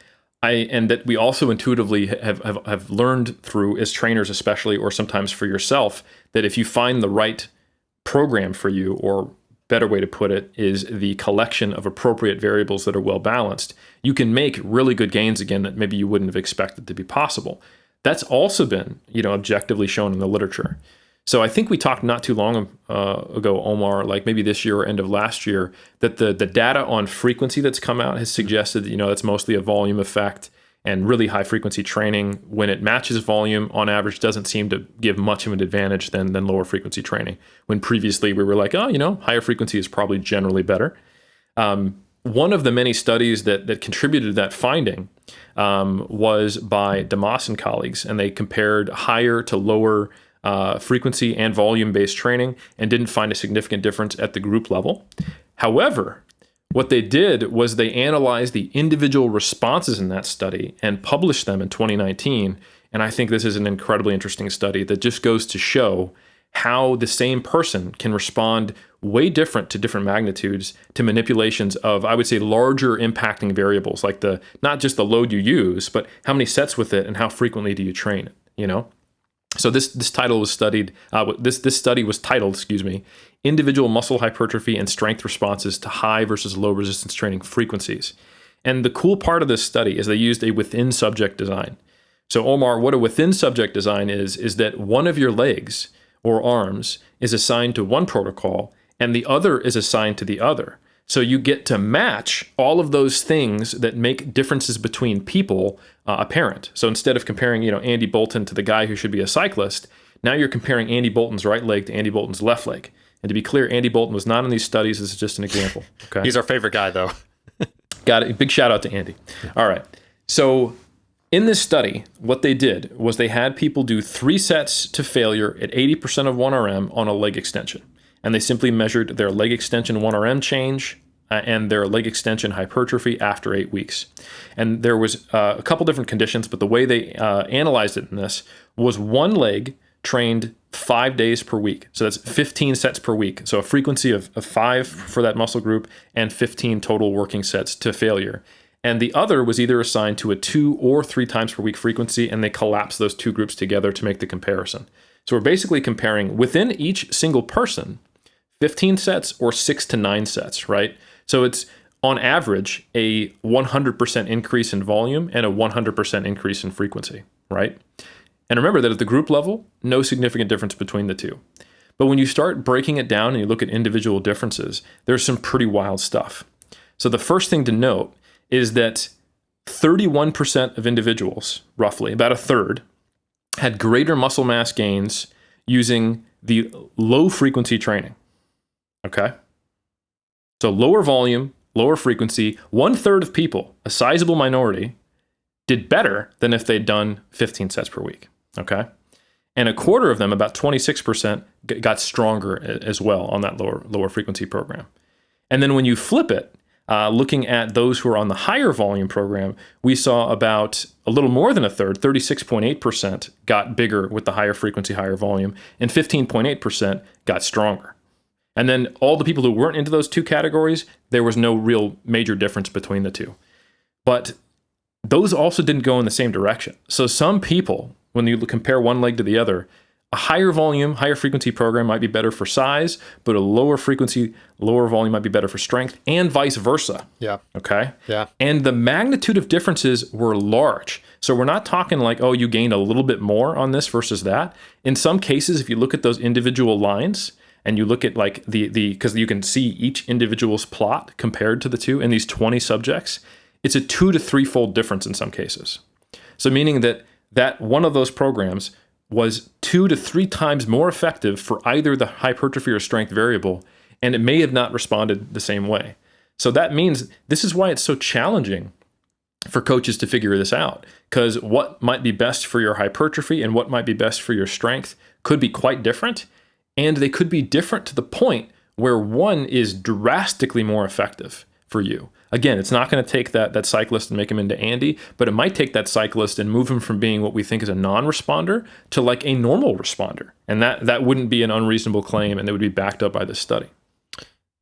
And that we also intuitively have learned through, as trainers especially, or sometimes for yourself, that if you find the right program for you, or better way to put it is the collection of appropriate variables that are well balanced, you can make really good gains again that maybe you wouldn't have expected to be possible. That's also been, objectively shown in the literature. So I think we talked not too long ago, Omar, like maybe this year or end of last year, that the data on frequency that's come out has suggested that, that's mostly a volume effect, and really high frequency training, when it matches volume, on average doesn't seem to give much of an advantage than lower frequency training, when previously we were like, higher frequency is probably generally better. One of the many studies that contributed to that finding was by Damas and colleagues, and they compared higher to lower frequency and volume-based training and didn't find a significant difference at the group level. However, what they did was they analyzed the individual responses in that study and published them in 2019. And I think this is an incredibly interesting study that just goes to show how the same person can respond way different to different magnitudes to manipulations of, I would say, larger impacting variables, like not just the load you use, but how many sets with it and how frequently do you train it, So this title was studied. This study was titled, Individual Muscle Hypertrophy and Strength Responses to High versus Low Resistance Training Frequencies. And the cool part of this study is they used a within subject design. So Omar, what a within subject design is that one of your legs or arms is assigned to one protocol and the other is assigned to the other. So you get to match all of those things that make differences between people apparent. So instead of comparing, Andy Bolton to the guy who should be a cyclist, now you're comparing Andy Bolton's right leg to Andy Bolton's left leg. And to be clear, Andy Bolton was not in these studies. This is just an example. Okay. He's our favorite guy, though. Got it. Big shout out to Andy. All right. So in this study, what they did was they had people do 3 sets to failure at 80% of 1RM on a leg extension. And they simply measured their leg extension 1RM change and their leg extension hypertrophy after 8 weeks. And there was a couple different conditions, but the way they analyzed it in this was one leg trained 5 days per week. So that's 15 sets per week. So a frequency of 5 for that muscle group and 15 total working sets to failure. And the other was either assigned to a 2 or 3 times per week frequency, and they collapsed those two groups together to make the comparison. So we're basically comparing within each single person 15 sets or 6 to 9 sets, right? So it's on average a 100% increase in volume and a 100% increase in frequency, right? And remember that at the group level, no significant difference between the two. But when you start breaking it down and you look at individual differences, there's some pretty wild stuff. So the first thing to note is that 31% of individuals, roughly, about a third, had greater muscle mass gains using the low frequency training. Okay? So lower volume, lower frequency, 1/3 of people, a sizable minority, did better than if they'd done 15 sets per week. Okay? And a quarter of them, about 26%, got stronger as well on that lower frequency program. And then when you flip it, looking at those who are on the higher volume program, we saw about a little more than a third, 36.8%, got bigger with the higher frequency, higher volume, and 15.8% got stronger. And then all the people who weren't into those two categories, there was no real major difference between the two. But those also didn't go in the same direction. So some people, when you compare one leg to the other, a higher volume, higher frequency program might be better for size, but a lower frequency, lower volume might be better for strength, and vice versa. Yeah. Okay? Yeah. And the magnitude of differences were large. So we're not talking like, oh, you gained a little bit more on this versus that. In some cases, if you look at those individual lines, and you look at like because you can see each individual's plot compared to the two in these 20 subjects, it's a 2 to 3-fold difference in some cases. So meaning that one of those programs was 2 to 3 times more effective for either the hypertrophy or strength variable and it may have not responded the same way. So that means this is why it's so challenging for coaches to figure this out, because what might be best for your hypertrophy and what might be best for your strength could be quite different, and they could be different to the point where one is drastically more effective for you. Again, it's not going to take that cyclist and make him into Andy, but it might take that cyclist and move him from being what we think is a non-responder to like a normal responder. And that wouldn't be an unreasonable claim, and it would be backed up by this study.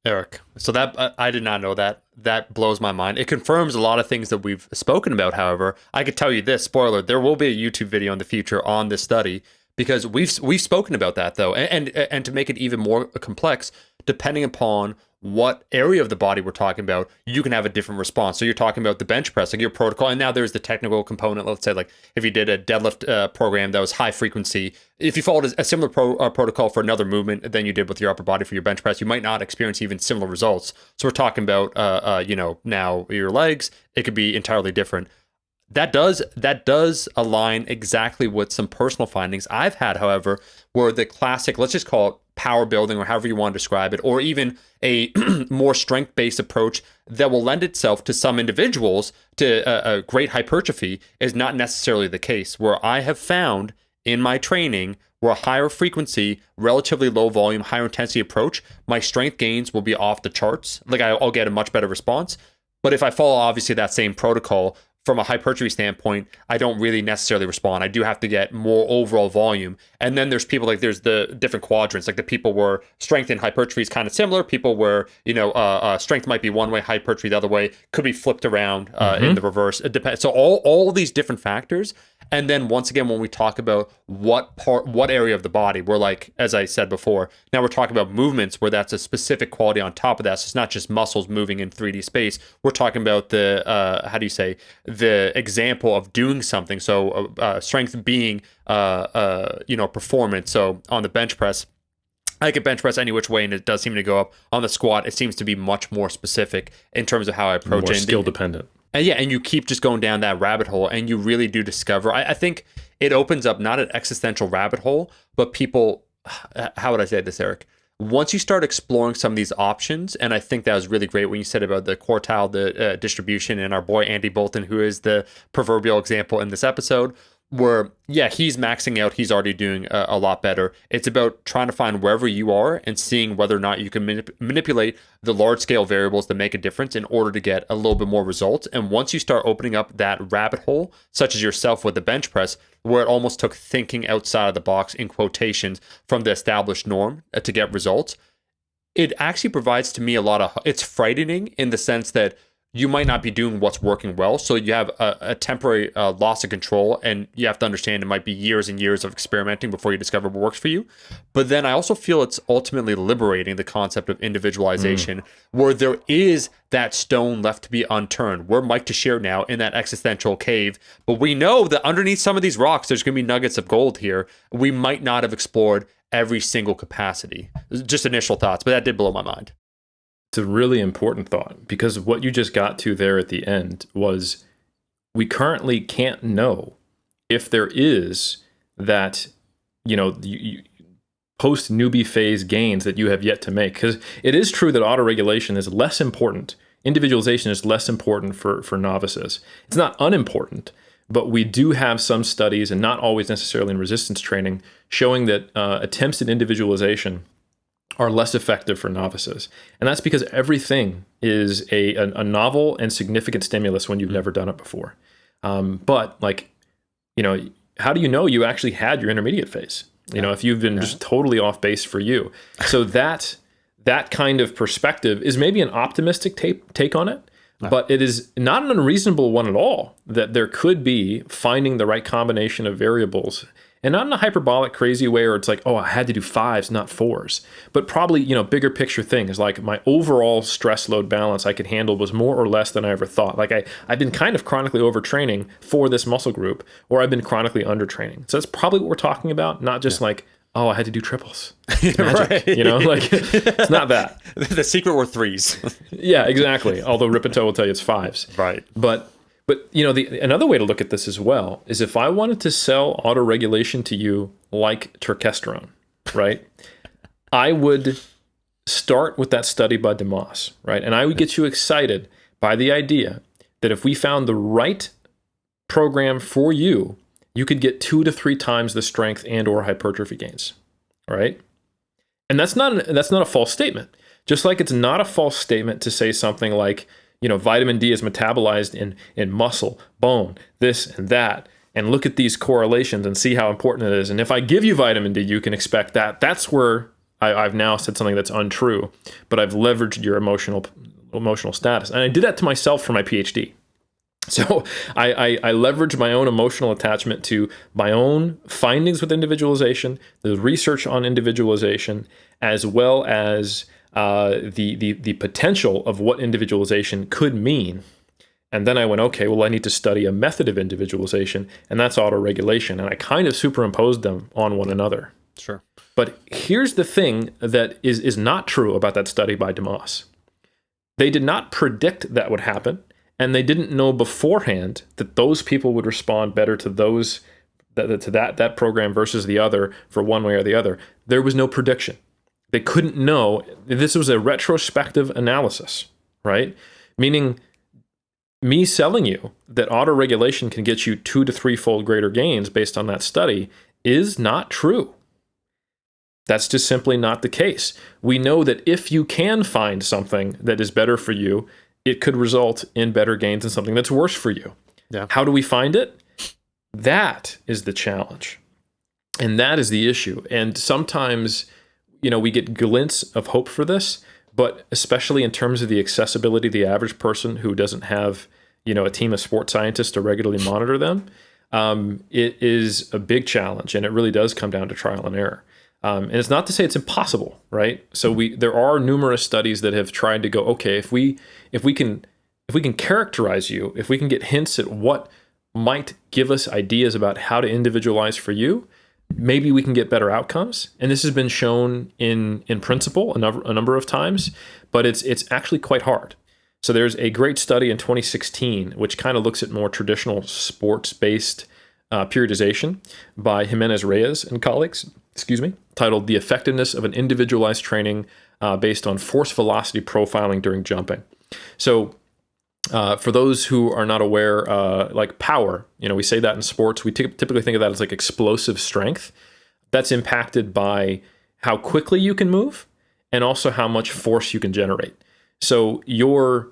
Eric, so that I did not know that. That blows my mind. It confirms a lot of things that we've spoken about. However, I could tell you this, spoiler, there will be a YouTube video in the future on this study, because we've spoken about that though. And to make it even more complex, depending upon what area of the body we're talking about, you can have a different response. So you're talking about the bench press, like your protocol, and now there's the technical component. Let's say like if you did a deadlift program that was high frequency, if you followed a similar protocol for another movement than you did with your upper body for your bench press, you might not experience even similar results. So we're talking about, now your legs, it could be entirely different. That does align exactly with some personal findings I've had, however, where the classic, let's just call it power building or however you want to describe it, or even a more strength-based approach that will lend itself to some individuals to a great hypertrophy is not necessarily the case. Where I have found in my training, where a higher frequency, relatively low volume, higher intensity approach, my strength gains will be off the charts. Like I'll get a much better response. But if I follow obviously that same protocol, from a hypertrophy standpoint, I don't really necessarily respond. I do have to get more overall volume. And then there's people like there's the different quadrants, like the people where strength and hypertrophy is kind of similar. People where, strength might be one way, hypertrophy the other way, could be flipped around in the reverse. It depends. So all these different factors. And then once again, when we talk about what area of the body, we're like, as I said before, now we're talking about movements where that's a specific quality on top of that. So it's not just muscles moving in 3D space. We're talking about the, the example of doing something. So strength being, performance. So on the bench press, I can bench press any which way, and it does seem to go up. On the squat, it seems to be much more specific in terms of how I approach it. More skill dependent. And you keep just going down that rabbit hole, and you really do discover. I think it opens up not an existential rabbit hole, but people. How would I say this, Eric? Once you start exploring some of these options, and I think that was really great when you said about the quartile, the distribution, and our boy Andy Bolton, who is the proverbial example in this episode, where, yeah, he's maxing out, he's already doing a lot better. It's about trying to find wherever you are and seeing whether or not you can manipulate the large-scale variables that make a difference in order to get a little bit more results. And once you start opening up that rabbit hole, such as yourself with the bench press, where it almost took thinking outside of the box, in quotations, from the established norm to get results, it actually provides to me a lot of, it's frightening in the sense that you might not be doing what's working well. So you have a temporary loss of control, and you have to understand it might be years and years of experimenting before you discover what works for you. But then I also feel it's ultimately liberating, the concept of individualization, where there is that stone left to be unturned. We're Mike Teixeira now in that existential cave, but we know that underneath some of these rocks, there's going to be nuggets of gold here. We might not have explored every single capacity. Just initial thoughts, but that did blow my mind. It's a really important thought, because what you just got to there at the end was we currently can't know if there is that, post newbie phase gains that you have yet to make. Because it is true that autoregulation is less important. Individualization is less important for novices. It's not unimportant, but we do have some studies, and not always necessarily in resistance training, showing that attempts at individualization are less effective for novices. And that's because everything is a novel and significant stimulus when you've never done it before. But how do you know you actually had your intermediate phase? If you've been just totally off base for you. So that kind of perspective is maybe an optimistic take on it, but it is not an unreasonable one at all, that there could be finding the right combination of variables. And not in a hyperbolic, crazy way where it's like, oh, I had to do 5s, not 4s. But probably, bigger picture things like my overall stress load balance I could handle was more or less than I ever thought. Like I've been kind of chronically overtraining for this muscle group, or I've been chronically undertraining. So that's probably what we're talking about, not just like, oh, I had to do triples. It's magic, right. It's not that. The secret were 3s. Yeah, exactly. Although Ripito will tell you it's 5s. Right. But another way to look at this as well is if I wanted to sell autoregulation to you like terkesterone, right? I would start with that study by DeMoss, right? And I would get you excited by the idea that if we found the right program for you, you could get 2 to 3 times the strength and or hypertrophy gains, right? And that's not a false statement. Just like it's not a false statement to say something like, vitamin D is metabolized in muscle, bone, this and that, and look at these correlations and see how important it is. And if I give you vitamin D, you can expect that. That's where I've now said something that's untrue, but I've leveraged your emotional status. And I did that to myself for my PhD. So I leverage my own emotional attachment to my own findings with individualization, the research on individualization, as well as the potential of what individualization could mean. And then I went, okay, well, I need to study a method of individualization, and that's autoregulation. And I kind of superimposed them on one another. Sure. But here's the thing that is not true about that study by DeMoss. They did not predict that would happen. And they didn't know beforehand that those people would respond better to that program versus the other for one way or the other. There was no prediction. They couldn't know. This was a retrospective analysis, right? Meaning me selling you that autoregulation can get you 2 to 3-fold greater gains based on that study is not true. That's just simply not the case. We know that if you can find something that is better for you, it could result in better gains in something that's worse for you. Yeah. How do we find it? That is the challenge. And that is the issue. And sometimes, we get glints of hope for this, but especially in terms of the accessibility of the average person who doesn't have, a team of sports scientists to regularly monitor them, it is a big challenge. And it really does come down to trial and error. And it's not to say it's impossible, right? So there are numerous studies that have tried to go, okay, if we can characterize you, if we can get hints at what might give us ideas about how to individualize for you, maybe we can get better outcomes. And this has been shown in principle a number of times, but it's actually quite hard. So there's a great study in 2016, which kind of looks at more traditional sports-based periodization by Jimenez Reyes and colleagues, titled The Effectiveness of an Individualized Training Based on Force Velocity Profiling During Jumping. So for those who are not aware, like power, we say that in sports, we typically think of that as like explosive strength. That's impacted by how quickly you can move and also how much force you can generate. So your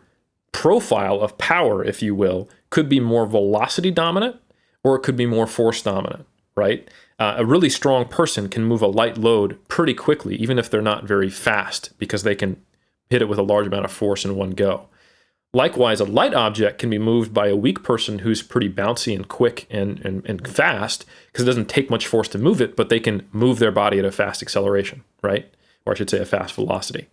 profile of power, if you will, could be more velocity dominant or it could be more force dominant, right? A really strong person can move a light load pretty quickly, even if they're not very fast, because they can hit it with a large amount of force in one go. Likewise, a light object can be moved by a weak person who's pretty bouncy and quick and fast, because it doesn't take much force to move it, but they can move their body at a fast acceleration, right? Or I should say a fast velocity.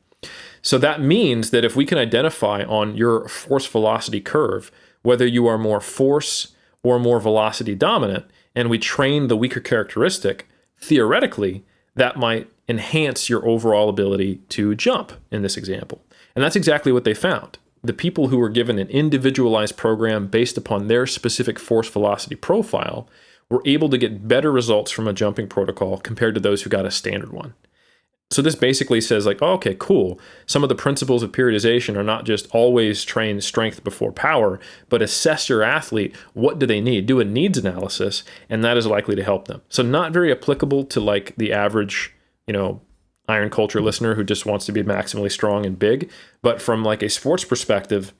So that means that if we can identify on your force velocity curve whether you are more force or more velocity dominant, and we train the weaker characteristic, theoretically, that might enhance your overall ability to jump in this example. And that's exactly what they found. The people who were given an individualized program based upon their specific force velocity profile were able to get better results from a jumping protocol compared to those who got a standard one. So this basically says like, oh, okay, cool. Some of the principles of periodization are not just always train strength before power, but assess your athlete. What do they need? Do a needs analysis, and that is likely to help them. So not very applicable to like the average, iron culture listener who just wants to be maximally strong and big. But from like a sports perspective,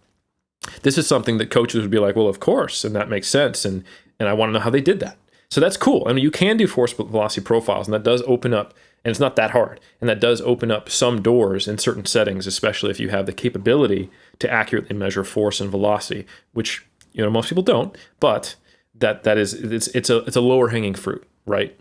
this is something that coaches would be like, well, of course, and that makes sense. And I want to know how they did that. So that's cool. I mean, you can do force velocity profiles, and that does open up, and it's not that hard. And that does open up some doors in certain settings, especially if you have the capability to accurately measure force and velocity, which, most people don't, but that is, it's a lower hanging fruit, right?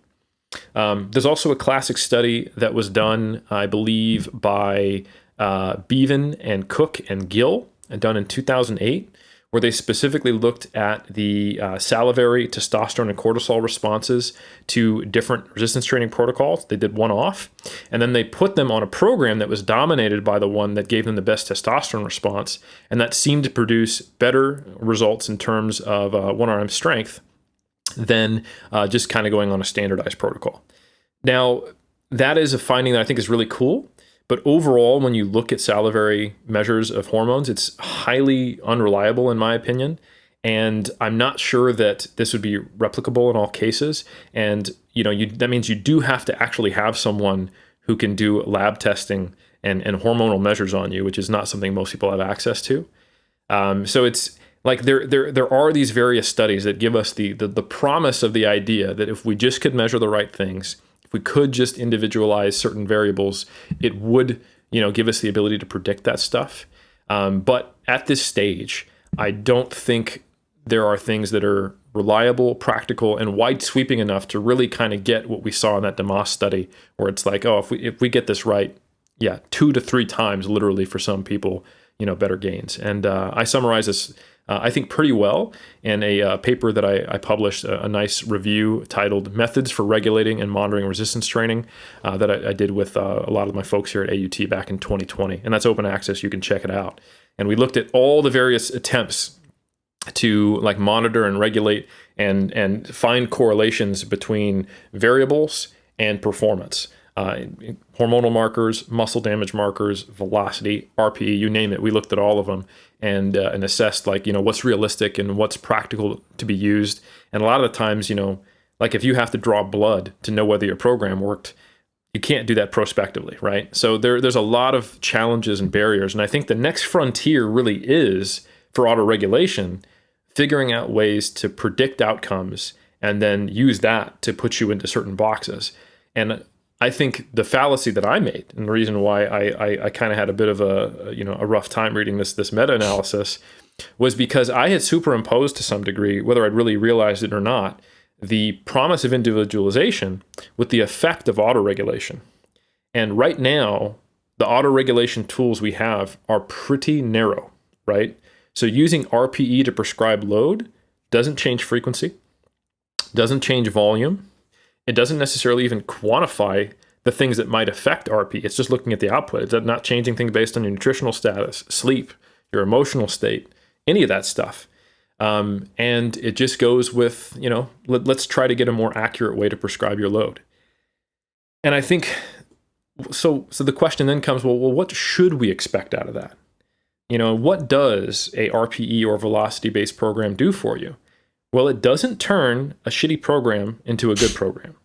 There's also a classic study that was done, I believe, by Bevan and Cook and Gill, and done in 2008, where they specifically looked at the salivary testosterone and cortisol responses to different resistance training protocols. They did one off, and then they put them on a program that was dominated by the one that gave them the best testosterone response, and that seemed to produce better results in terms of one-arm strength than just kind of going on a standardized protocol. Now, that is a finding that I think is really cool, But overall, when you look at salivary measures of hormones, it's highly unreliable in my opinion. And I'm not sure that this would be replicable in all cases. And that means you do have to actually have someone who can do lab testing and hormonal measures on you, which is not something most people have access to. So it's like there are these various studies that give us the promise of the idea that if we just could measure the right things, if we could just individualize certain variables, it would give us the ability to predict that stuff. But at this stage, I don't think there are things that are reliable, practical, and wide sweeping enough to really kind of get what we saw in that DeMoss study, where it's like, oh, if we get this right, 2 to 3 times literally for some people, better gains. And I summarize this, I think, pretty well in a paper that I published, a nice review titled Methods for Regulating and Monitoring Resistance Training that I did with a lot of my folks here at AUT back in 2020. And that's open access. You can check it out. And we looked at all the various attempts to monitor and regulate and find correlations between variables and performance. Hormonal markers, muscle damage markers, velocity, RPE, you name it. We looked at all of them and assessed what's realistic and what's practical to be used. And a lot of the times, if you have to draw blood to know whether your program worked, you can't do that prospectively, right? So there's a lot of challenges and barriers. And I think the next frontier really is for autoregulation, figuring out ways to predict outcomes and then use that to put you into certain boxes. And I think the fallacy that I made, and the reason why I kind of had a bit of a rough time reading this meta-analysis, was because I had superimposed to some degree, whether I'd really realized it or not, the promise of individualization with the effect of autoregulation. And right now, the autoregulation tools we have are pretty narrow, right? So using RPE to prescribe load doesn't change frequency, doesn't change volume. It doesn't necessarily even quantify the things that might affect RPE. It's just looking at the output. It's not changing things based on your nutritional status, sleep, your emotional state, any of that stuff. And it just goes with, let's try to get a more accurate way to prescribe your load. And I think, so the question then comes, well, what should we expect out of that? What does a RPE or velocity-based program do for you? Well, it doesn't turn a shitty program into a good program,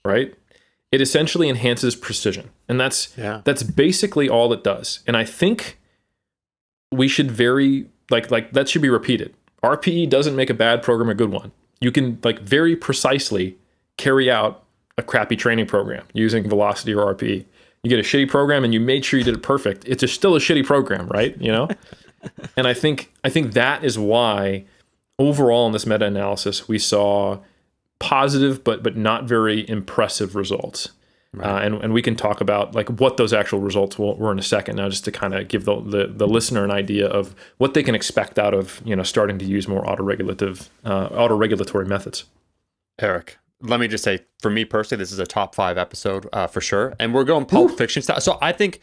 right? It essentially enhances precision. And that's basically all it does. And I think we should that should be repeated. RPE doesn't make a bad program a good one. You can very precisely carry out a crappy training program using velocity or RPE. You get a shitty program and you made sure you did it perfect. It's still a shitty program, right? And I think that is why overall in this meta-analysis we saw positive but not very impressive results. Right. And we can talk about what those actual results were in a second now, just to kind of give the listener an idea of what they can expect out of starting to use more autoregulatory methods. Eric, let me just say, for me personally, this is a top 5 episode for sure. And we're going Pulp Fiction style. So I think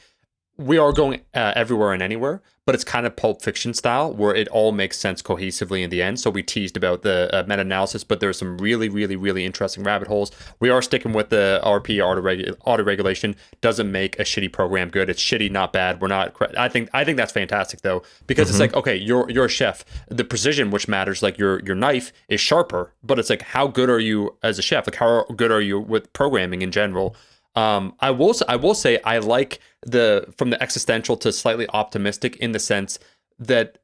we are going everywhere and anywhere, but it's kind of Pulp Fiction style where it all makes sense cohesively in the end. So we teased about the meta-analysis, but there's some really, really, really interesting rabbit holes. We are sticking with the RPE autoregulation. Doesn't make a shitty program good. It's shitty, not bad. We're not. I think that's fantastic though, because it's okay, you're a chef. The precision, which matters, your knife is sharper, but it's how good are you as a chef? How good are you with programming in general? I will say I like from the existential to slightly optimistic in the sense that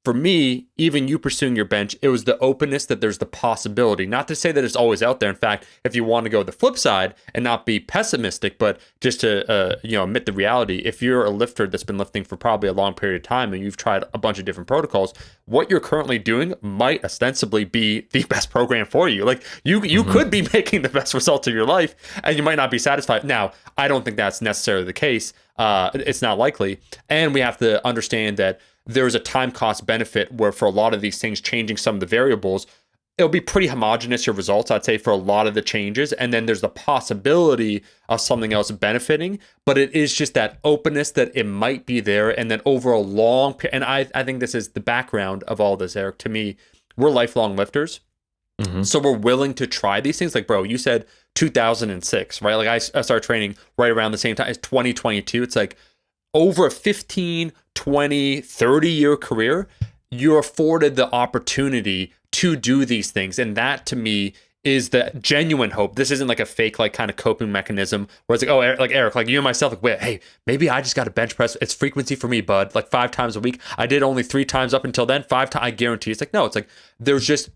for me, even you pursuing your bench, it was the openness that there's the possibility. Not to say that it's always out there. In fact, if you want to go the flip side and not be pessimistic, but just to admit the reality, if you're a lifter that's been lifting for probably a long period of time and you've tried a bunch of different protocols, what you're currently doing might ostensibly be the best program for you. You could be making the best results of your life and you might not be satisfied. Now, I don't think that's necessarily the case. It's not likely. And we have to understand that there's a time cost benefit where for a lot of these things, changing some of the variables, it'll be pretty homogenous, your results, I'd say, for a lot of the changes. And then there's the possibility of something else benefiting, but it is just that openness that it might be there. And then over a long period, and I think this is the background of all this, Eric. To me, we're lifelong lifters. So we're willing to try these things. Bro, you said 2006, right? Like I started training right around the same time as 2022. It's like over a 15, 20, 30-year career, you're afforded the opportunity to do these things. And that to me is the genuine hope. This isn't like a fake, like kind of coping mechanism where it's like, oh, Eric, like you and myself, like, wait, hey, maybe I just got to bench press. It's frequency for me, bud. Like 5 times a week. I did only 3 times up until then. 5 times, I guarantee. It's like, no, it's like there's just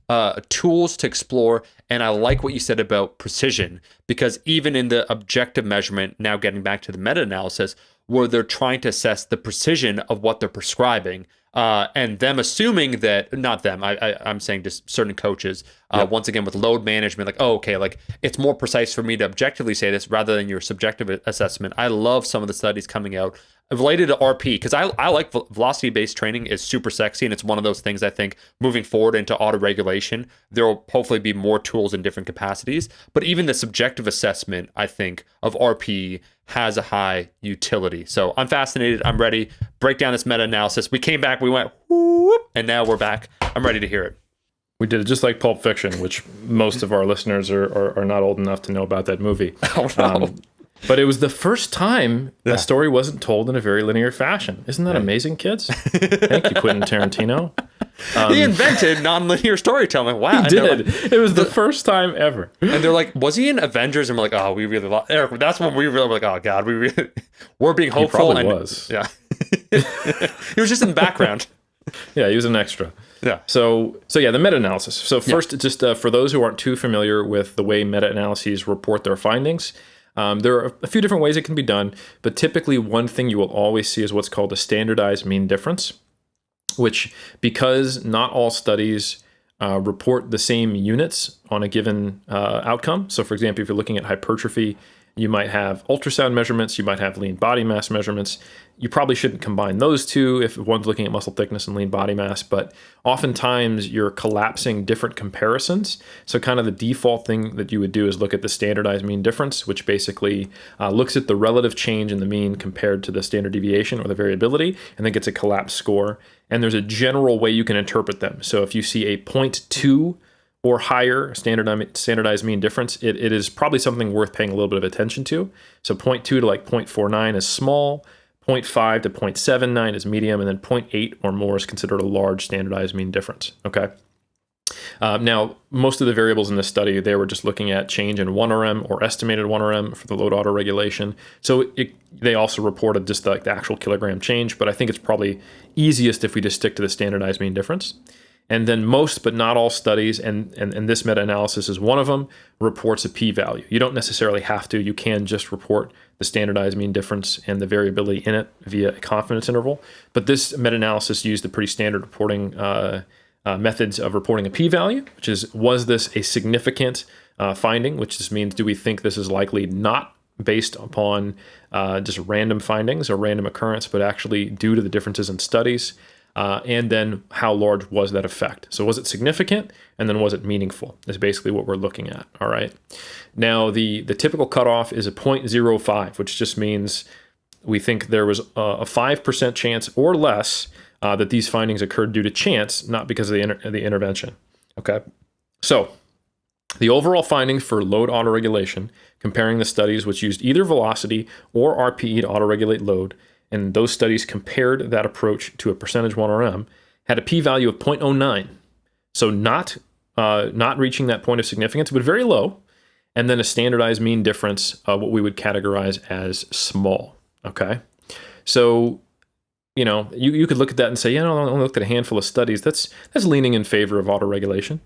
tools to explore. And I like what you said about precision, because even in the objective measurement, now getting back to the meta-analysis, where they're trying to assess the precision of what they're prescribing, and them assuming that, not them, I'm saying just certain coaches, once again with load management, like, oh, okay, like it's more precise for me to objectively say this rather than your subjective assessment. I love some of the studies coming out related to RP, because I like velocity-based training is super sexy, and it's one of those things I think moving forward into autoregulation, there will hopefully be more tools in different capacities. But even the subjective assessment, I think, of RP has a high utility. So I'm fascinated. I'm ready. Break down this meta-analysis. We came back, we went, whoop, and now we're back. I'm ready to hear it. We did it just like Pulp Fiction, which most of our listeners are not old enough to know about that movie. Oh, no. But it was the first time a story wasn't told in a very linear fashion. Isn't that amazing, kids? Thank you, Quentin Tarantino. He invented non-linear storytelling. Wow. He did. It was the first time ever. And they're like, was he in Avengers? And we're like, oh, we really lost Eric. That's when we really were like, oh God, we're being hopeful. He probably was. Yeah. He was just in the background. Yeah, he was an extra. Yeah. So yeah, the meta-analysis. So first, just for those who aren't too familiar with the way meta-analyses report their findings, there are a few different ways it can be done, but typically one thing you will always see is what's called a standardized mean difference, which, because not all studies report the same units on a given outcome. So for example, if you're looking at hypertrophy, you might have ultrasound measurements, you might have lean body mass measurements. You probably shouldn't combine those two if one's looking at muscle thickness and lean body mass, but oftentimes you're collapsing different comparisons. So kind of the default thing that you would do is look at the standardized mean difference, which basically looks at the relative change in the mean compared to the standard deviation or the variability, and then gets a collapsed score. And there's a general way you can interpret them. So if you see a 0.2 or higher standardized mean difference, it is probably something worth paying a little bit of attention to. So 0.2 to like 0.49 is small, 0.5 to 0.79 is medium, and then 0.8 or more is considered a large standardized mean difference. Okay. Now, most of the variables in this study, they were just looking at change in 1RM or estimated 1RM for the load autoregulation. So they also reported just like the actual kilogram change, but I think it's probably easiest if we just stick to the standardized mean difference. And then most, but not all studies, and this meta-analysis is one of them, reports a p-value. You don't necessarily have to. You can just report the standardized mean difference and the variability in it via a confidence interval. But this meta-analysis used the pretty standard reporting methods of reporting a p-value, which is, was this a significant finding, which just means, do we think this is likely not based upon just random findings or random occurrence, but actually due to the differences in studies? And then how large was that effect? So was it significant? And then was it meaningful? Is basically what we're looking at. All right. Now, the typical cutoff is a 0.05, which just means we think there was a 5% chance or less that these findings occurred due to chance, not because of the intervention. Okay. So the overall findings for load autoregulation, comparing the studies which used either velocity or RPE to autoregulate load, and those studies compared that approach to a percentage 1RM, had a p-value of 0.09. So not reaching that point of significance, but very low. And then a standardized mean difference of what we would categorize as small. Okay. So, you know, you could look at that and say, yeah, no, I only looked at a handful of studies. That's leaning in favor of autoregulation.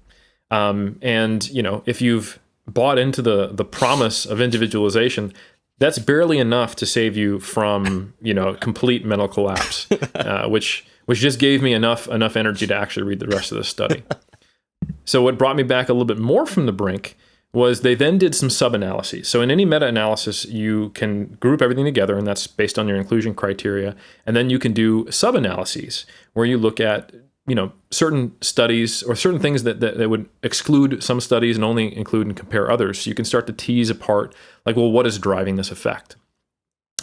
And, you know, if you've bought into the promise of individualization, that's barely enough to save you from, you know, complete mental collapse, which just gave me enough energy to actually read the rest of the study. So what brought me back a little bit more from the brink was they then did some sub-analyses. So in any meta-analysis, you can group everything together, and that's based on your inclusion criteria. And then you can do sub-analyses where you look at, you know, certain studies or certain things that would exclude some studies and only include and compare others. So you can start to tease apart, like, well, what is driving this effect?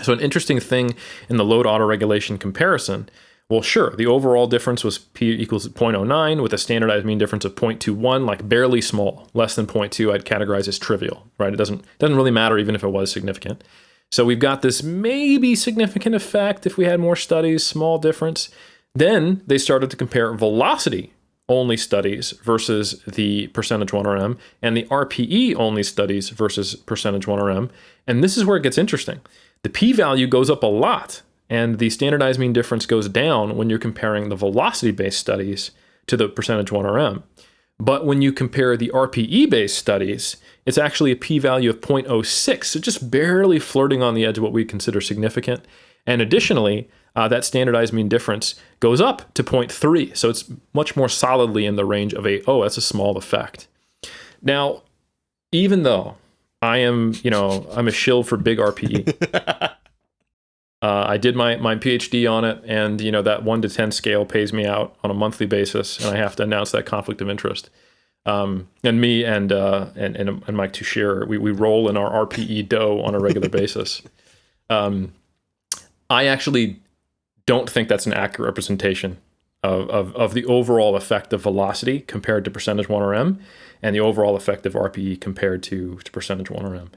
So an interesting thing in the load autoregulation comparison Well, sure, the overall difference was P equals 0.09 with a standardized mean difference of 0.21, like barely small, less than 0.2 I'd categorize as trivial, right? It doesn't really matter even if it was significant. So we've got this maybe significant effect if we had more studies, small difference. Then they started to compare velocity only studies versus the percentage 1RM and the RPE only studies versus percentage 1RM. And this is where it gets interesting. The p-value goes up a lot and the standardized mean difference goes down when you're comparing the velocity-based studies to the percentage 1RM. But when you compare the RPE-based studies, it's actually a p-value of 0.06, so just barely flirting on the edge of what we consider significant. And additionally, that standardized mean difference goes up to 0.3, so it's much more solidly in the range of that's a small effect. Now, even though I'm a shill for big RPE, I did my PhD on it, and that 1 to 10 scale pays me out on a monthly basis, and I have to announce that conflict of interest. And me and Mike Touchier, we roll in our RPE dough on a regular basis. I actually don't think that's an accurate representation of the overall effect of velocity compared to percentage 1RM and the overall effect of RPE compared to percentage 1RM.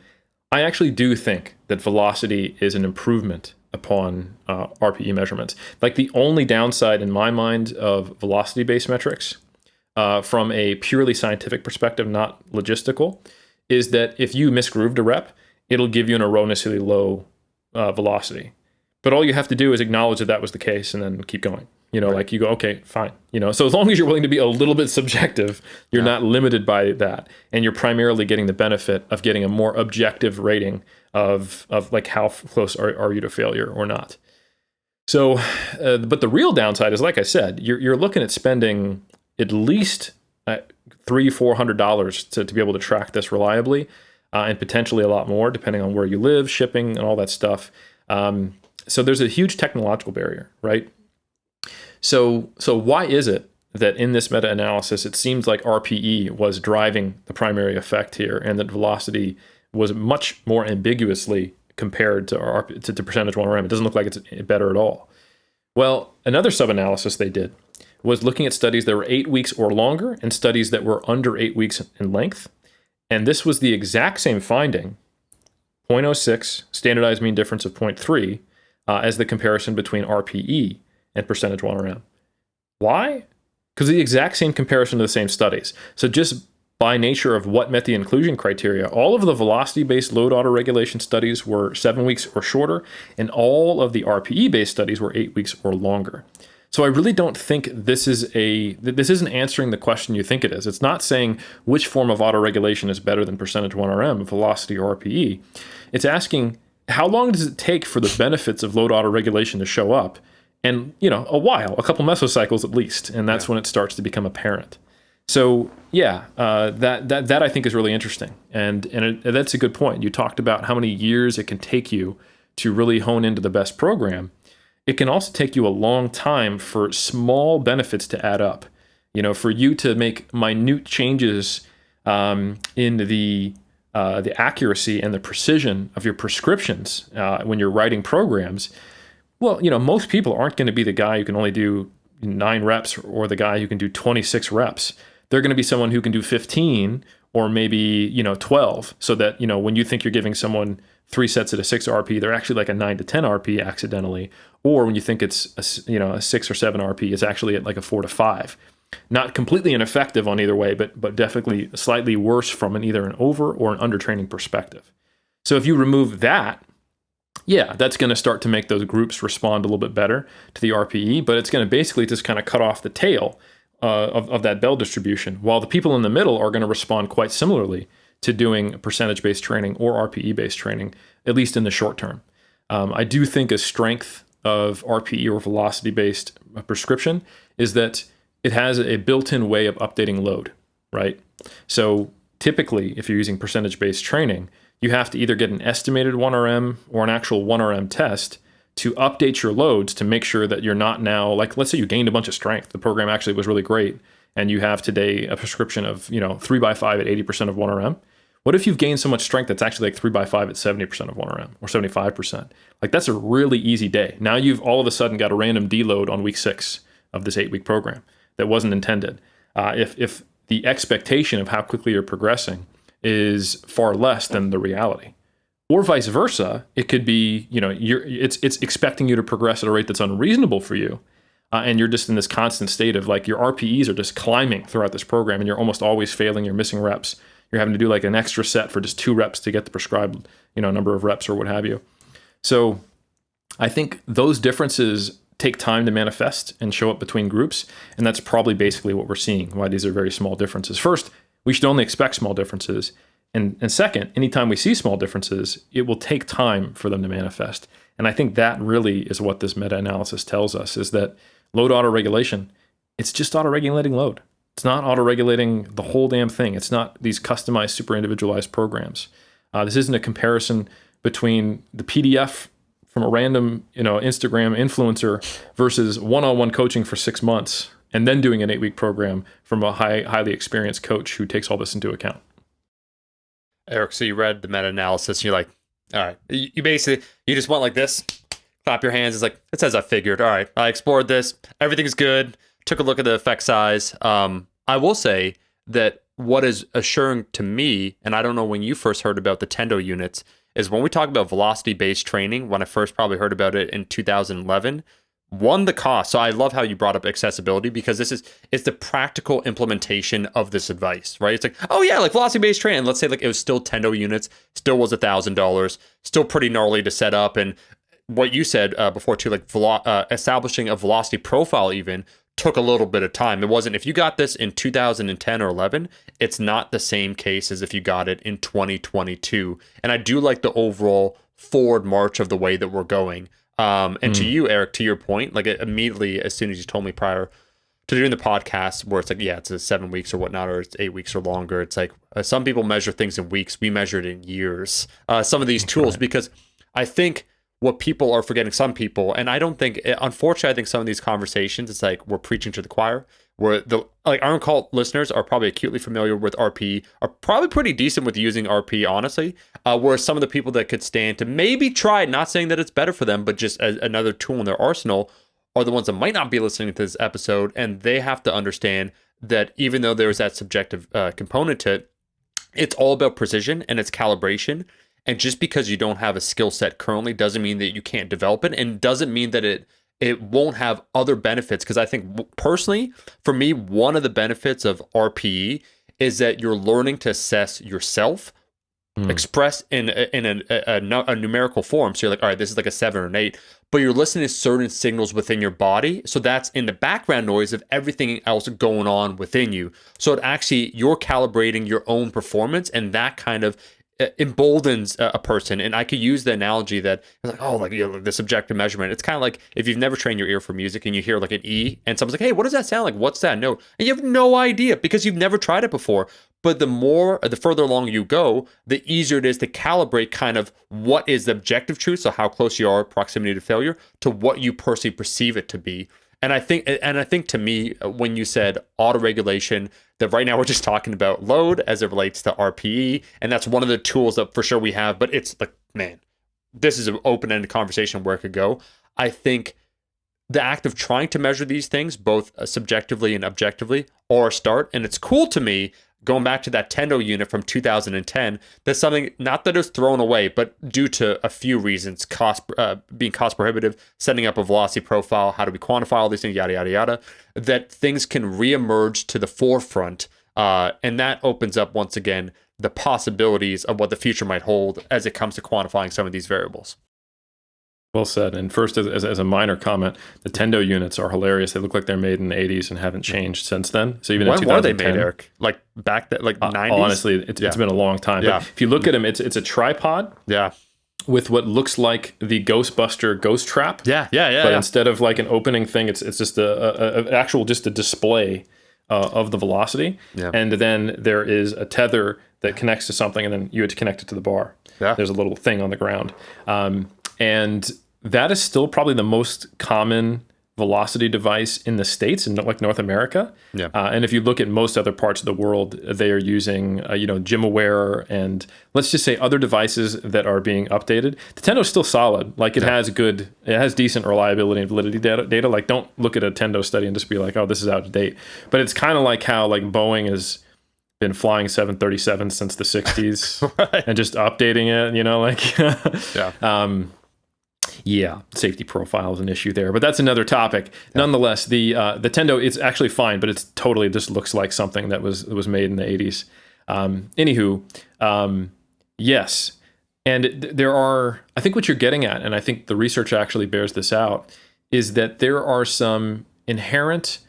I actually do think that velocity is an improvement upon RPE measurements. Like the only downside in my mind of velocity-based metrics from a purely scientific perspective, not logistical, is that if you misgrooved a rep, it'll give you an erroneously low velocity. But all you have to do is acknowledge that was the case and then keep going. Right. Like you go, okay, fine. So as long as you're willing to be a little bit subjective, you're not limited by that. And you're primarily getting the benefit of getting a more objective rating of like how close are you to failure or not. So, but the real downside is, like I said, you're looking at spending at least $300-400 to be able to track this reliably, and potentially a lot more depending on where you live, shipping, and all that stuff. So there's a huge technological barrier, right? So why is it that in this meta-analysis, it seems like RPE was driving the primary effect here, and that velocity was much more ambiguously compared to percentage 1RM? It doesn't look like it's better at all. Well, another sub-analysis they did was looking at studies that were 8 weeks or longer and studies that were under 8 weeks in length. And this was the exact same finding, 0.06, standardized mean difference of 0.3, as the comparison between RPE and percentage 1RM. Why? Because the exact same comparison to the same studies. So just by nature of what met the inclusion criteria, all of the velocity-based load autoregulation studies were 7 weeks or shorter, and all of the RPE-based studies were 8 weeks or longer. So I really don't think this isn't answering the question you think it is. It's not saying which form of autoregulation is better than percentage 1RM, velocity or RPE. It's asking how long does it take for the benefits of load autoregulation to show up? And, a while, a couple mesocycles at least, and that's when it starts to become apparent. So that I think is really interesting, and that's a good point. You talked about how many years it can take you to really hone into the best program. It can also take you a long time for small benefits to add up. For you to make minute changes in the accuracy and the precision of your prescriptions when you're writing programs. Well, most people aren't going to be the guy who can only do 9 reps or the guy who can do 26 reps. They're going to be someone who can do 15 or maybe, 12, so that, when you think you're giving someone 3 sets at a 6 RP, they're actually like a 9 to 10 RP accidentally. Or when you think it's a 6 or 7 RP, it's actually at like a 4 to 5. Not completely ineffective on either way, but definitely slightly worse from either an over or an undertraining perspective. So if you remove that, that's going to start to make those groups respond a little bit better to the RPE, but it's going to basically just kind of cut off the tail of that bell distribution, while the people in the middle are going to respond quite similarly to doing percentage-based training or RPE-based training, at least in the short term. I do think a strength of RPE or velocity-based prescription is that it has a built-in way of updating load, right? So typically, if you're using percentage-based training, you have to either get an estimated 1RM or an actual 1RM test to update your loads to make sure that you're not now, like, let's say you gained a bunch of strength. The program actually was really great, and you have today a prescription of 3x5 at 80% of 1RM. What if you've gained so much strength that's actually like 3x5 at 70% of 1RM or 75%? Like that's a really easy day. Now you've all of a sudden got a random deload on week 6 of this 8-week program that wasn't intended. If the expectation of how quickly you're progressing is far less than the reality. Or vice versa, it could be, it's expecting you to progress at a rate that's unreasonable for you. And you're just in this constant state of like your RPEs are just climbing throughout this program and you're almost always failing, you're missing reps. You're having to do like an extra set for just 2 reps to get the prescribed, number of reps or what have you. So I think those differences take time to manifest and show up between groups. And that's probably basically what we're seeing, why these are very small differences. First, we should only expect small differences. And second, anytime we see small differences, it will take time for them to manifest. And I think that really is what this meta-analysis tells us, is that load autoregulation, it's just autoregulating load. It's not autoregulating the whole damn thing. It's not these customized, super individualized programs. This isn't a comparison between the PDF from a random, Instagram influencer versus one-on-one coaching for 6 months and then doing an 8-week program from a highly experienced coach who takes all this into account. Eric, so you read the meta-analysis and you're like, all right, you basically, you just went like this, clap your hands. It's like, it's as I figured. All right, I explored this. Everything's good. Took a look at the effect size. I will say that what is assuring to me, and I don't know when you first heard about the Tendo units, is when we talk about velocity-based training, when I first probably heard about it in 2011, the cost. So I love how you brought up accessibility, because it's the practical implementation of this advice, right? It's like, oh yeah, like velocity-based training. Let's say like it was still Tendo units, still was $1,000, still pretty gnarly to set up. And what you said before too, like establishing a velocity profile even took a little bit of time. It wasn't, if you got this in 2010 or 11, it's not the same case as if you got it in 2022. And I do like the overall forward march of the way that we're going. And to you, Eric, to your point, like immediately as soon as you told me prior to doing the podcast, where it's like, yeah, it's 7 weeks or whatnot, or it's 8 weeks or longer. It's like some people measure things in weeks. We measure it in years. Some of these tools, because I think what people are forgetting, some people, and I don't think, unfortunately, I think some of these conversations, it's like we're preaching to the choir, where our Iron Cult listeners are probably acutely familiar with RPE, are probably pretty decent with using RPE, honestly, whereas some of the people that could stand to maybe try it, not saying that it's better for them, but just another tool in their arsenal, are the ones that might not be listening to this episode, and they have to understand that even though there's that subjective component to it, it's all about precision and it's calibration. And just because you don't have a skill set currently doesn't mean that you can't develop it, and doesn't mean that it won't have other benefits. Because I think personally, for me, one of the benefits of RPE is that you're learning to assess yourself expressed in a numerical form. So you're like, all right, this is like a 7 or an 8, but you're listening to certain signals within your body. So that's in the background noise of everything else going on within you. So it actually, you're calibrating your own performance, and that kind of emboldens a person. And I could use the analogy that like, oh, like the subjective measurement. It's kind of like if you've never trained your ear for music and you hear like an E and someone's like, hey, what does that sound like? What's that note? And you have no idea because you've never tried it before. But the further along you go, the easier it is to calibrate kind of what is the objective truth, so how close you are, proximity to failure, to what you personally perceive it to be. And I think to me, when you said autoregulation, that right now we're just talking about load as it relates to RPE, and that's one of the tools that for sure we have, but it's like, man, this is an open-ended conversation where it could go. I think the act of trying to measure these things, both subjectively and objectively, are a start. And it's cool to me, going back to that Tendo unit from 2010, that's something, not that it was thrown away, but due to a few reasons, being cost prohibitive, setting up a velocity profile, how do we quantify all these things, yada, yada, yada, that things can reemerge to the forefront. And that opens up, once again, the possibilities of what the future might hold as it comes to quantifying some of these variables. Well said. And first, as a minor comment, the Tendo units are hilarious. They look like they're made in the 80s and haven't changed since then. So even in 2010, when were they made, Eric? Like back then, like 90s? Honestly, it's been a long time. Yeah. But if you look at them, it's a tripod. Yeah. With what looks like the Ghostbuster ghost trap. Yeah. But instead of like an opening thing, it's just a display of the velocity. Yeah. And then there is a tether that connects to something, and then you had to connect it to the bar. Yeah. There's a little thing on the ground. And that is still probably the most common velocity device in the States and like North America. Yeah. And if you look at most other parts of the world, they are using, GymAware and let's just say other devices that are being updated. The Tendo is still solid. Like it has decent reliability and validity data. Like don't look at a Tendo study and just be like, oh, this is out of date. But it's kind of like how like Boeing has been flying 737 since the 60s Right. and just updating it, Yeah. Yeah, safety profile is an issue there, but that's another topic. Yeah. Nonetheless, the Tendo, it's actually fine, but it's totally just looks like something that was made in the 80s. Yes. And there are, I think what you're getting at, and I think the research actually bears this out, is that there are some inherent,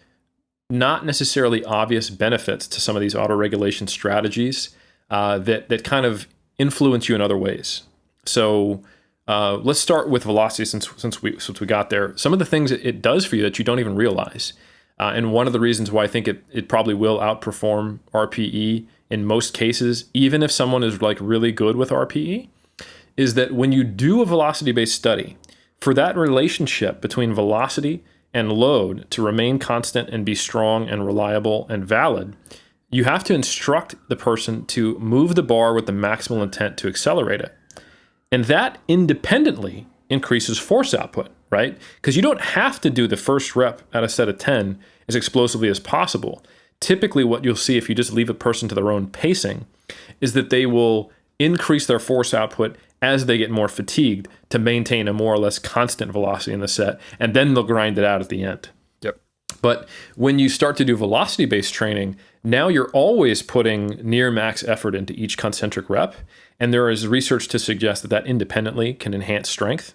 not necessarily obvious benefits to some of these autoregulation strategies that kind of influence you in other ways. So let's start with velocity since we got there. Some of the things it does for you that you don't even realize. And one of the reasons why I think it probably will outperform RPE in most cases, even if someone is like really good with RPE, is that when you do a velocity-based study, for that relationship between velocity and load to remain constant and be strong and reliable and valid, you have to instruct the person to move the bar with the maximal intent to accelerate it. And that independently increases force output, right? Because you don't have to do the first rep at a set of 10 as explosively as possible. Typically, what you'll see if you just leave a person to their own pacing is that they will increase their force output as they get more fatigued to maintain a more or less constant velocity in the set, and then they'll grind it out at the end. Yep. But when you start to do velocity-based training, now you're always putting near max effort into each concentric rep, and there is research to suggest that independently can enhance strength.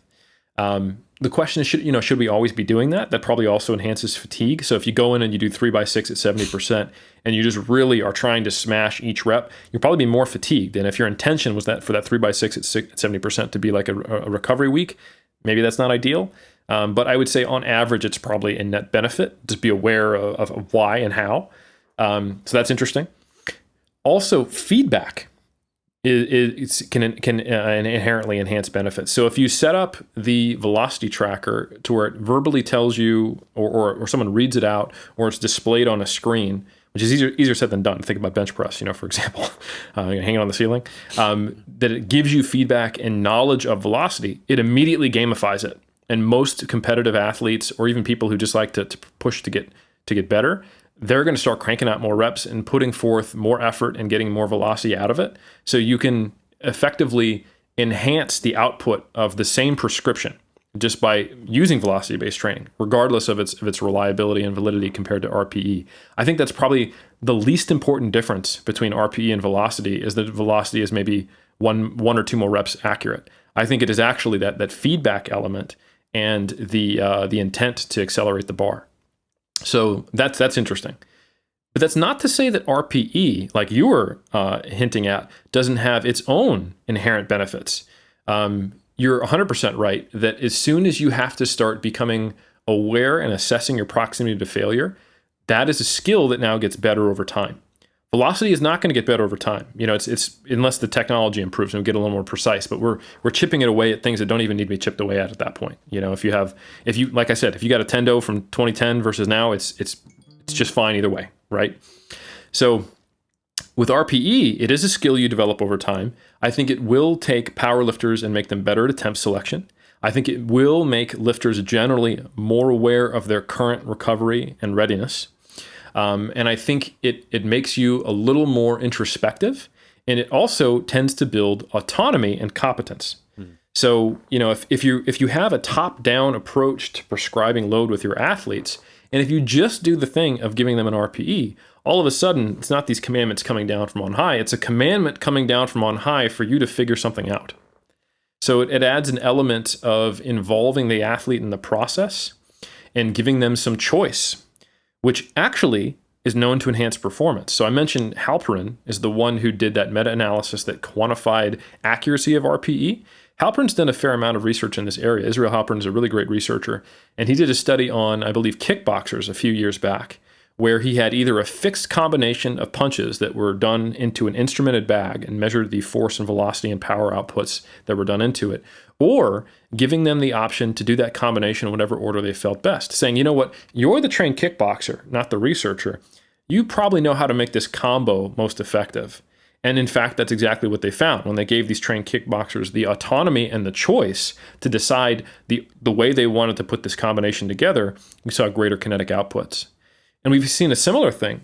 The question is, should we always be doing that? That probably also enhances fatigue. So if you go in and you do 3x6 at 70%, and you just really are trying to smash each rep, you'll probably be more fatigued. And if your intention was that for that 3x6 at 70% to be like a recovery week, maybe that's not ideal. But I would say on average, it's probably a net benefit. Just be aware of why and how. So that's interesting. Also, feedback can inherently enhance benefits. So if you set up the velocity tracker to where it verbally tells you, or someone reads it out, or it's displayed on a screen, which is easier said than done. Think about bench press, for example, hanging on the ceiling, that it gives you feedback and knowledge of velocity, it immediately gamifies it. And most competitive athletes, or even people who just like to push to get better, they're going to start cranking out more reps and putting forth more effort and getting more velocity out of it. So you can effectively enhance the output of the same prescription just by using velocity-based training, regardless of its reliability and validity compared to RPE. I think that's probably the least important difference between RPE and velocity, is that velocity is maybe one or two more reps accurate. I think it is actually that feedback element and the intent to accelerate the bar. So that's interesting. But that's not to say that RPE, like you were hinting at, doesn't have its own inherent benefits. You're 100% right that as soon as you have to start becoming aware and assessing your proximity to failure, that is a skill that now gets better over time. Velocity is not going to get better over time. It's unless the technology improves and we get a little more precise. But we're chipping it away at things that don't even need to be chipped away at that point. If you like I said, if you got a Tendo from 2010 versus now, it's just fine either way, right? So with RPE, it is a skill you develop over time. I think it will take powerlifters and make them better at attempt selection. I think it will make lifters generally more aware of their current recovery and readiness. And I think it makes you a little more introspective, and it also tends to build autonomy and competence. So, if you have a top-down approach to prescribing load with your athletes, and if you just do the thing of giving them an RPE, all of a sudden, it's not these commandments coming down from on high. It's a commandment coming down from on high for you to figure something out. So it adds an element of involving the athlete in the process and giving them some choice, which actually is known to enhance performance. So I mentioned Halperin is the one who did that meta-analysis that quantified accuracy of RPE. Halperin's done a fair amount of research in this area. Israel Halperin is a really great researcher, and he did a study on, I believe, kickboxers a few years back, where he had either a fixed combination of punches that were done into an instrumented bag and measured the force and velocity and power outputs that were done into it, or giving them the option to do that combination in whatever order they felt best, saying, you know what, you're the trained kickboxer, not the researcher. You probably know how to make this combo most effective. And in fact, that's exactly what they found when they gave these trained kickboxers the autonomy and the choice to decide the way they wanted to put this combination together. We saw greater kinetic outputs. And we've seen a similar thing,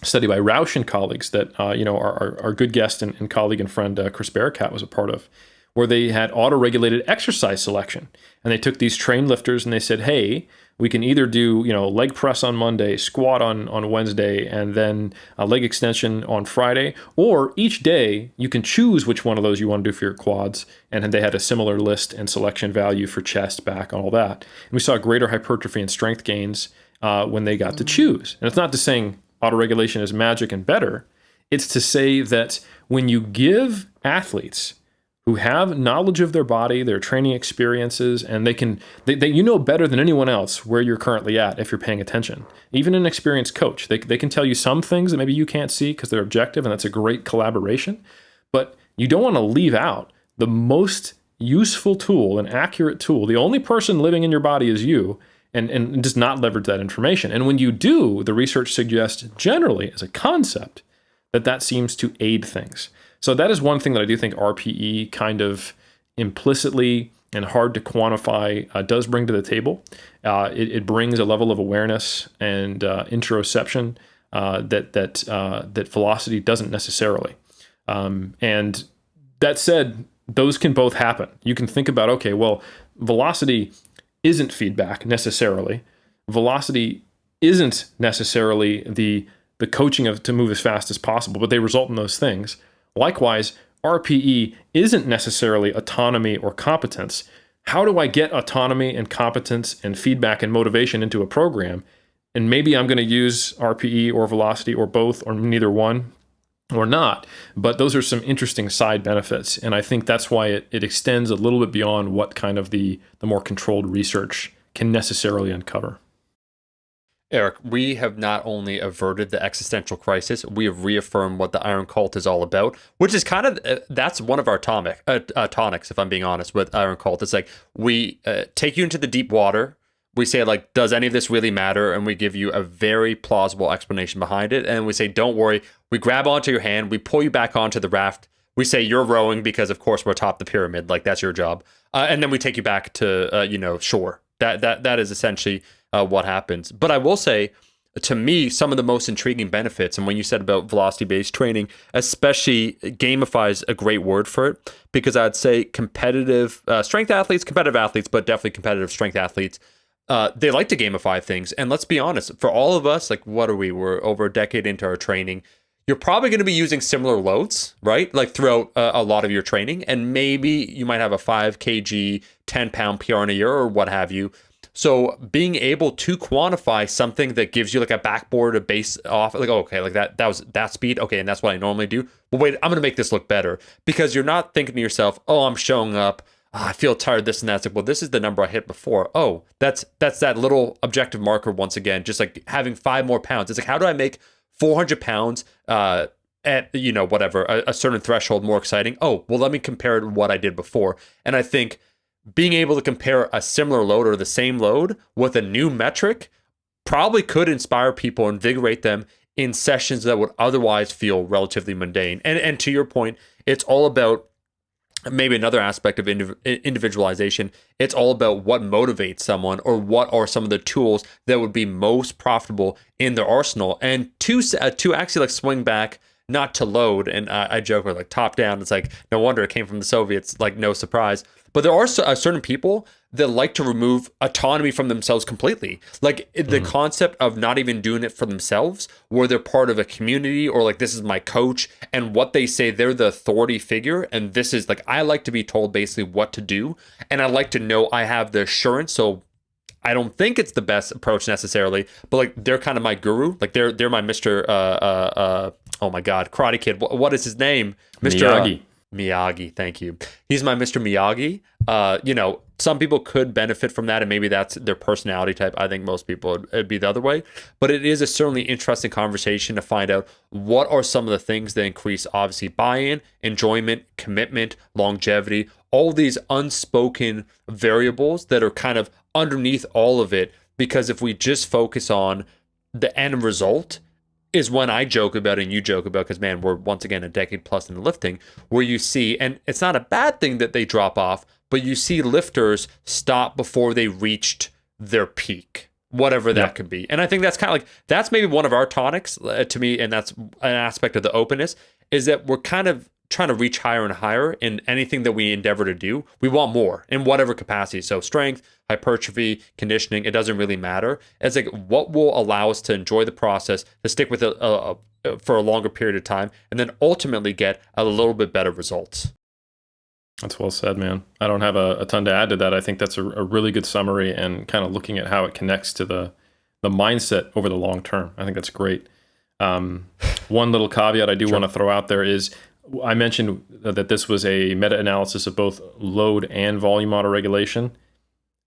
study by Rausch and colleagues that our good guest and colleague and friend Chris Barakat was a part of, where they had auto-regulated exercise selection. And they took these trained lifters and they said, hey, we can either do leg press on Monday, squat on Wednesday, and then a leg extension on Friday, or each day you can choose which one of those you want to do for your quads. And they had a similar list and selection value for chest, back, all that. And we saw greater hypertrophy and strength gains when they got to choose. And it's not to saying autoregulation is magic and better. It's to say that when you give athletes who have knowledge of their body, their training experiences, and they you know better than anyone else where you're currently at if you're paying attention. Even an experienced coach, they can tell you some things that maybe you can't see because they're objective, and that's a great collaboration. But you don't want to leave out the most useful tool, an accurate tool. The only person living in your body is you, and just not leverage that information. And when you do, the research suggests generally as a concept that seems to aid things. So that is one thing that I do think RPE kind of implicitly and hard to quantify does bring to the table. It brings a level of awareness and interoception that velocity doesn't necessarily. And that said, those can both happen. You can think about, okay, well, velocity isn't feedback necessarily. Velocity isn't necessarily the coaching to move as fast as possible, but they result in those things. Likewise, RPE isn't necessarily autonomy or competence. How do I get autonomy and competence and feedback and motivation into a program? And maybe I'm going to use RPE or velocity or both or neither one or not. But those are some interesting side benefits. And I think that's why it extends a little bit beyond what kind of the more controlled research can necessarily uncover. Eric, we have not only averted the existential crisis, we have reaffirmed what the iron cult is all about, which is kind of, that's one of our tonics, if I'm being honest, with iron cult. It's like, we take you into the deep water. We say, like, does any of this really matter? And we give you a very plausible explanation behind it. And we say, don't worry. We grab onto your hand. We pull you back onto the raft. We say, you're rowing because, of course, we're atop the pyramid. Like, that's your job. And then we take you back to, shore. That is essentially what happens. But I will say, to me, some of the most intriguing benefits, and when you said about velocity-based training, especially gamifies a great word for it, because I'd say competitive competitive athletes, but definitely competitive strength athletes, they like to gamify things. And let's be honest, for all of us, like, what are we? We're over a decade into our training. You're probably going to be using similar loads, right? Like throughout a lot of your training. And maybe you might have a 5 kg, 10 pound PR in a year or what have you. So being able to quantify something that gives you like a backboard to base off, like, oh, okay, like that was that speed. Okay. And that's what I normally do. But wait, I'm going to make this look better, because you're not thinking to yourself, oh, I'm showing up. Oh, I feel tired, this and that. It's like, well, this is the number I hit before. Oh, that's that little objective marker once again, just like having 5 more pounds. It's like, how do I make 400 pounds at, whatever, a certain threshold more exciting? Oh, well, let me compare it to what I did before. And I think being able to compare a similar load or the same load with a new metric probably could inspire people, invigorate them in sessions that would otherwise feel relatively mundane. And to your point, it's all about maybe another aspect of individualization. It's all about what motivates someone, or what are some of the tools that would be most profitable in their arsenal. And to actually like swing back, not to load, and I joke with like top down, it's like, no wonder it came from the Soviets, like no surprise. But there are certain people that like to remove autonomy from themselves completely. Like the concept of not even doing it for themselves, where they're part of a community, or like, this is my coach, and what they say, they're the authority figure. And this is like, I like to be told basically what to do. And I like to know I have the assurance. So I don't think it's the best approach necessarily, but like, they're kind of my guru. Like they're my Mr. Oh my God, Karate Kid. What is his name? Mr. Miyagi. Thank you. He's my Mr. Miyagi. some people could benefit from that, and maybe that's their personality type. I think most people it'd be the other way. But it is a certainly interesting conversation to find out what are some of the things that increase, obviously, buy-in, enjoyment, commitment, longevity, all these unspoken variables that are kind of underneath all of it. Because if we just focus on the end result, is when I joke about it and you joke about, because man, we're once again a decade plus in lifting, where you see, and it's not a bad thing that they drop off, but you see lifters stop before they reached their peak, whatever that could be. And I think that's kind of like, that's maybe one of our tonics to me, and that's an aspect of the openness, is that we're kind of trying to reach higher and higher in anything that we endeavor to do. We want more in whatever capacity. So strength, hypertrophy, conditioning, it doesn't really matter. It's like what will allow us to enjoy the process, to stick with it for a longer period of time, and then ultimately get a little bit better results. That's well said, man. I don't have a ton to add to that. I think that's a really good summary, and kind of looking at how it connects to the mindset over the long term. I think that's great. One little caveat I do want to throw out there is, I mentioned that this was a meta-analysis of both load and volume autoregulation,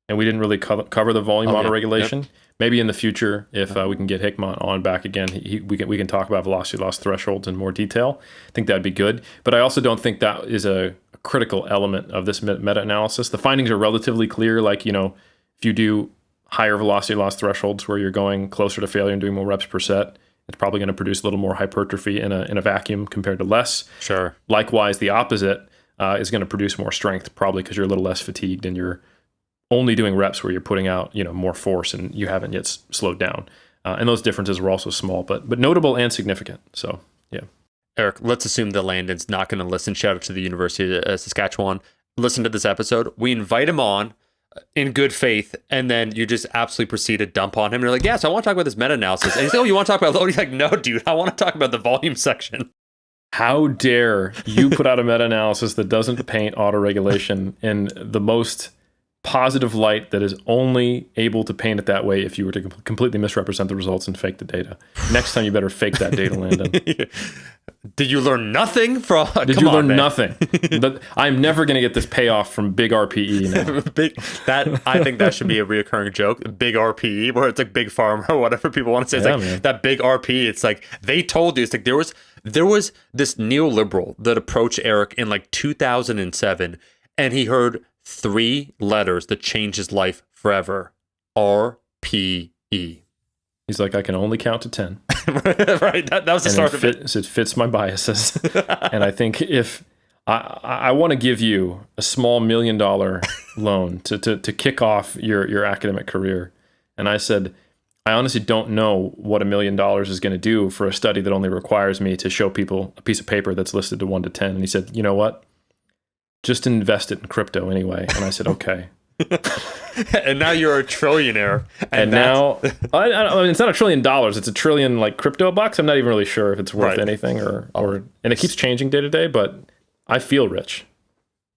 and we didn't really cover the volume autoregulation. Yep. Maybe in the future, if we can get Hickman on back again, we can talk about velocity loss thresholds in more detail. I think that'd be good. But I also don't think that is a critical element of this meta-analysis. The findings are relatively clear. Like, if you do higher velocity loss thresholds where you're going closer to failure and doing more reps per set, it's probably going to produce a little more hypertrophy in a vacuum compared to less. Sure. Likewise, the opposite is going to produce more strength, probably because you're a little less fatigued and you're only doing reps where you're putting out more force and you haven't yet slowed down. And those differences were also small, but notable and significant. So, yeah. Eric, let's assume that Landon's not going to listen. Shout out to the University of Saskatchewan. Listen to this episode. We invite him on in good faith, and then you just absolutely proceed to dump on him. And you're like, yeah, so I want to talk about this meta-analysis. And he's like, oh, you want to talk about load? He's like, no, dude, I want to talk about the volume section. How dare you put out a meta-analysis that doesn't paint autoregulation in the most positive light that is only able to paint it that way if you were to completely misrepresent the results and fake the data. Next time you better fake that data, Landon. Did you learn nothing from... Did you learn nothing? But I'm never going to get this payoff from big RPE now. I think that should be a reoccurring joke. Big RPE, where it's like big pharma or whatever people want to say. It's like man. That big RPE. It's like they told you. It's like there was this neoliberal that approached Eric in like 2007, and he heard 3 letters that changed his life forever. RPE. He's like, I can only count to 10. Right. That was the start of it. It fits my biases. And I think if I want to give you a small $1 million loan to kick off your academic career. And I said, I honestly don't know what $1 million is going to do for a study that only requires me to show people a piece of paper that's listed to 1 to 10. And he said, you know what? Just invest it in crypto anyway. And I said, okay. And now you're a trillionaire. And now, I mean, it's not $1 trillion. It's $1 trillion like crypto bucks. I'm not even really sure if it's worth anything or, and it keeps changing day to day, but I feel rich.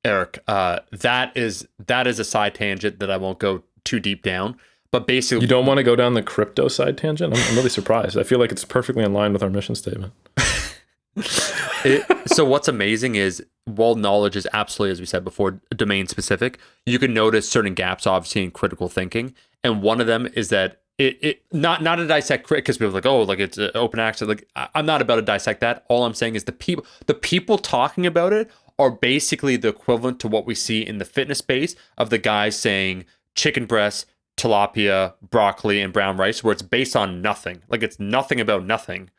Eric, that is a side tangent that I won't go too deep down. But basically, you don't want to go down the crypto side tangent? I'm really surprised. I feel like it's perfectly in line with our mission statement. So what's amazing is, while knowledge is absolutely, as we said before, domain specific, you can notice certain gaps, obviously, in critical thinking. And one of them is that it not to dissect crit, because people are like, oh, like it's open access. Like I'm not about to dissect that. All I'm saying is the people talking about it are basically the equivalent to what we see in the fitness space of the guys saying chicken breast, tilapia, broccoli, and brown rice, where it's based on nothing. Like it's nothing about nothing.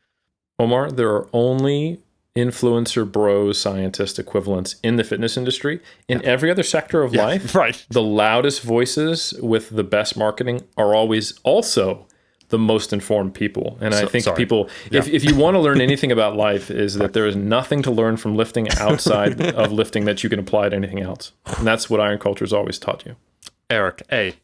Omar, there are only influencer bros scientist equivalents in the fitness industry. In every other sector of life, right, the loudest voices with the best marketing are always also the most informed people. And I think people, if you want to learn anything about life, is that there is nothing to learn from lifting outside of lifting that you can apply to anything else. And that's what Iron Culture has always taught you. Eric, hey.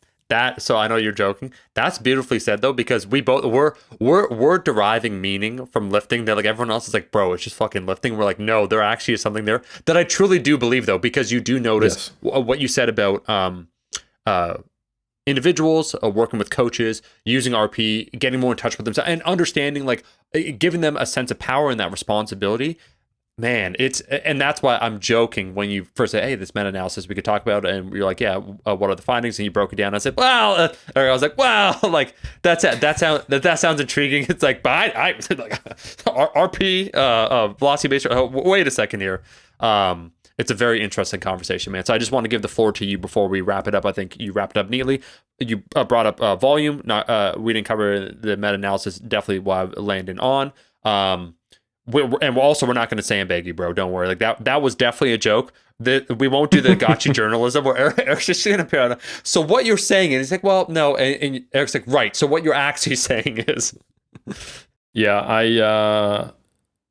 So I know you're joking. That's beautifully said though, because we're deriving meaning from lifting that like everyone else is like, bro, it's just fucking lifting. We're like, no, there actually is something there that I truly do believe though, because you do notice what you said about individuals working with coaches, using RP, getting more in touch with themselves, and understanding, like giving them a sense of power and that responsibility. Man, and that's why I'm joking when you first say, "Hey, this meta-analysis we could talk about," and you're like, "Yeah, what are the findings?" And you broke it down. I said, "Well," or I was like, "Well," like that sounds intriguing. It's like, but I like RP, velocity based. Wait a second here. It's a very interesting conversation, man. So I just want to give the floor to you before we wrap it up. I think you wrapped it up neatly. You brought up volume. Not we didn't cover the meta-analysis. Definitely why I landed on. We're not going to sandbag you, bro. Don't worry. Like that was definitely a joke. We won't do the gotcha journalism where Eric's just going to appear on. So what you're saying is, he's like, well, no, and Eric's like, right. So what you're actually saying is, yeah,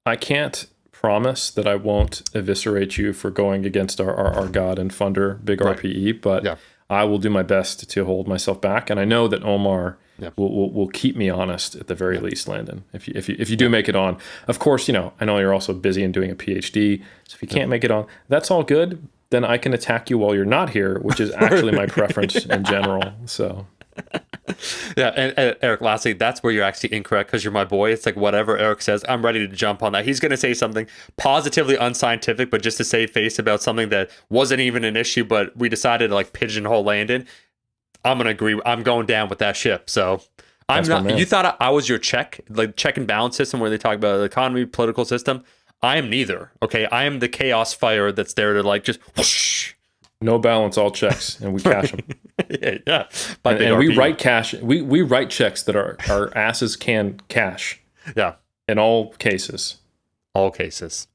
I can't promise that I won't eviscerate you for going against our god and funder, big right. RPE, but yeah. I will do my best to hold myself back, and I know that Omar will keep me honest at the very least, Landon. If you do make it on, of course, I know you're also busy and doing a PhD, so if you can't make it on, that's all good. Then I can attack you while you're not here, which is actually my preference in general. So. Yeah, and Eric, lastly, that's where you're actually incorrect because you're my boy. It's like whatever Eric says, I'm ready to jump on that. He's going to say something positively unscientific, but just to save face about something that wasn't even an issue, but we decided to like pigeonhole Landon. I'm going to agree. I'm going down with that ship. So I'm not. You thought I was your check and balance system where they talk about the economy, political system. I am neither. Okay, I am the chaos fire that's there to like just whoosh. No balance, all checks, and we cash them. yeah. And we write cash. We write checks that our asses can cash. Yeah. In all cases. All cases.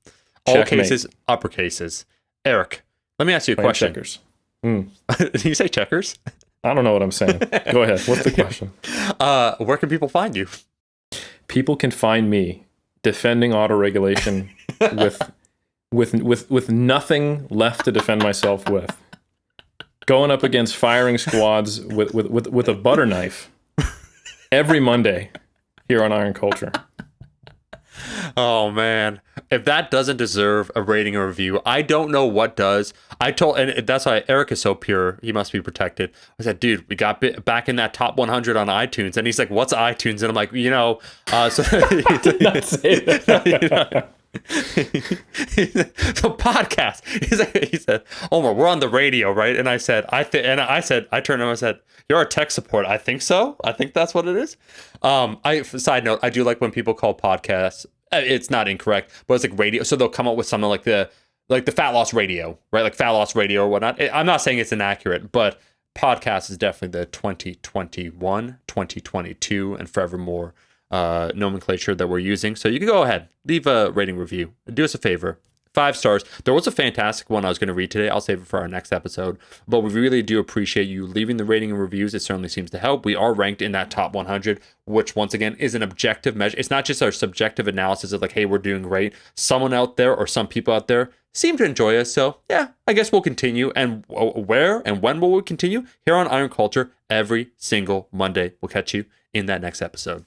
All cases, upper cases. Eric, let me ask you a question. Checkers. Did you say checkers? I don't know what I'm saying. Go ahead. What's the question? Where can people find you? People can find me defending autoregulation with nothing left to defend myself with. Going up against firing squads with a butter knife every Monday here on Iron Culture. Oh man, if that doesn't deserve a rating or review, I don't know what does. And that's why Eric is so pure. He must be protected. I said, dude, we got back in that top 100 on iTunes, and he's like, "What's iTunes?" And I'm like, so so podcast. He said, "Omar, we're on the radio, right?" And I said, I turned to him and I said, "You're our tech support." I think so. I think that's what it is. Side note, I do like when people call podcasts. It's not incorrect, but it's like radio. So they'll come up with something like the fat loss radio, right? Like fat loss radio or whatnot. I'm not saying it's inaccurate, but podcast is definitely the 2021, 2022, and forevermore nomenclature that we're using. So you can go ahead, leave a rating review. Do us a favor. 5 stars. There was a fantastic one I was going to read today. I'll save it for our next episode. But we really do appreciate you leaving the rating and reviews. It certainly seems to help. We are ranked in that top 100, which once again is an objective measure. It's not just our subjective analysis of like, hey, we're doing great. Someone out there or some people out there seem to enjoy us. So yeah, I guess we'll continue. And where and when will we continue? Here on Iron Culture every single Monday. We'll catch you in that next episode.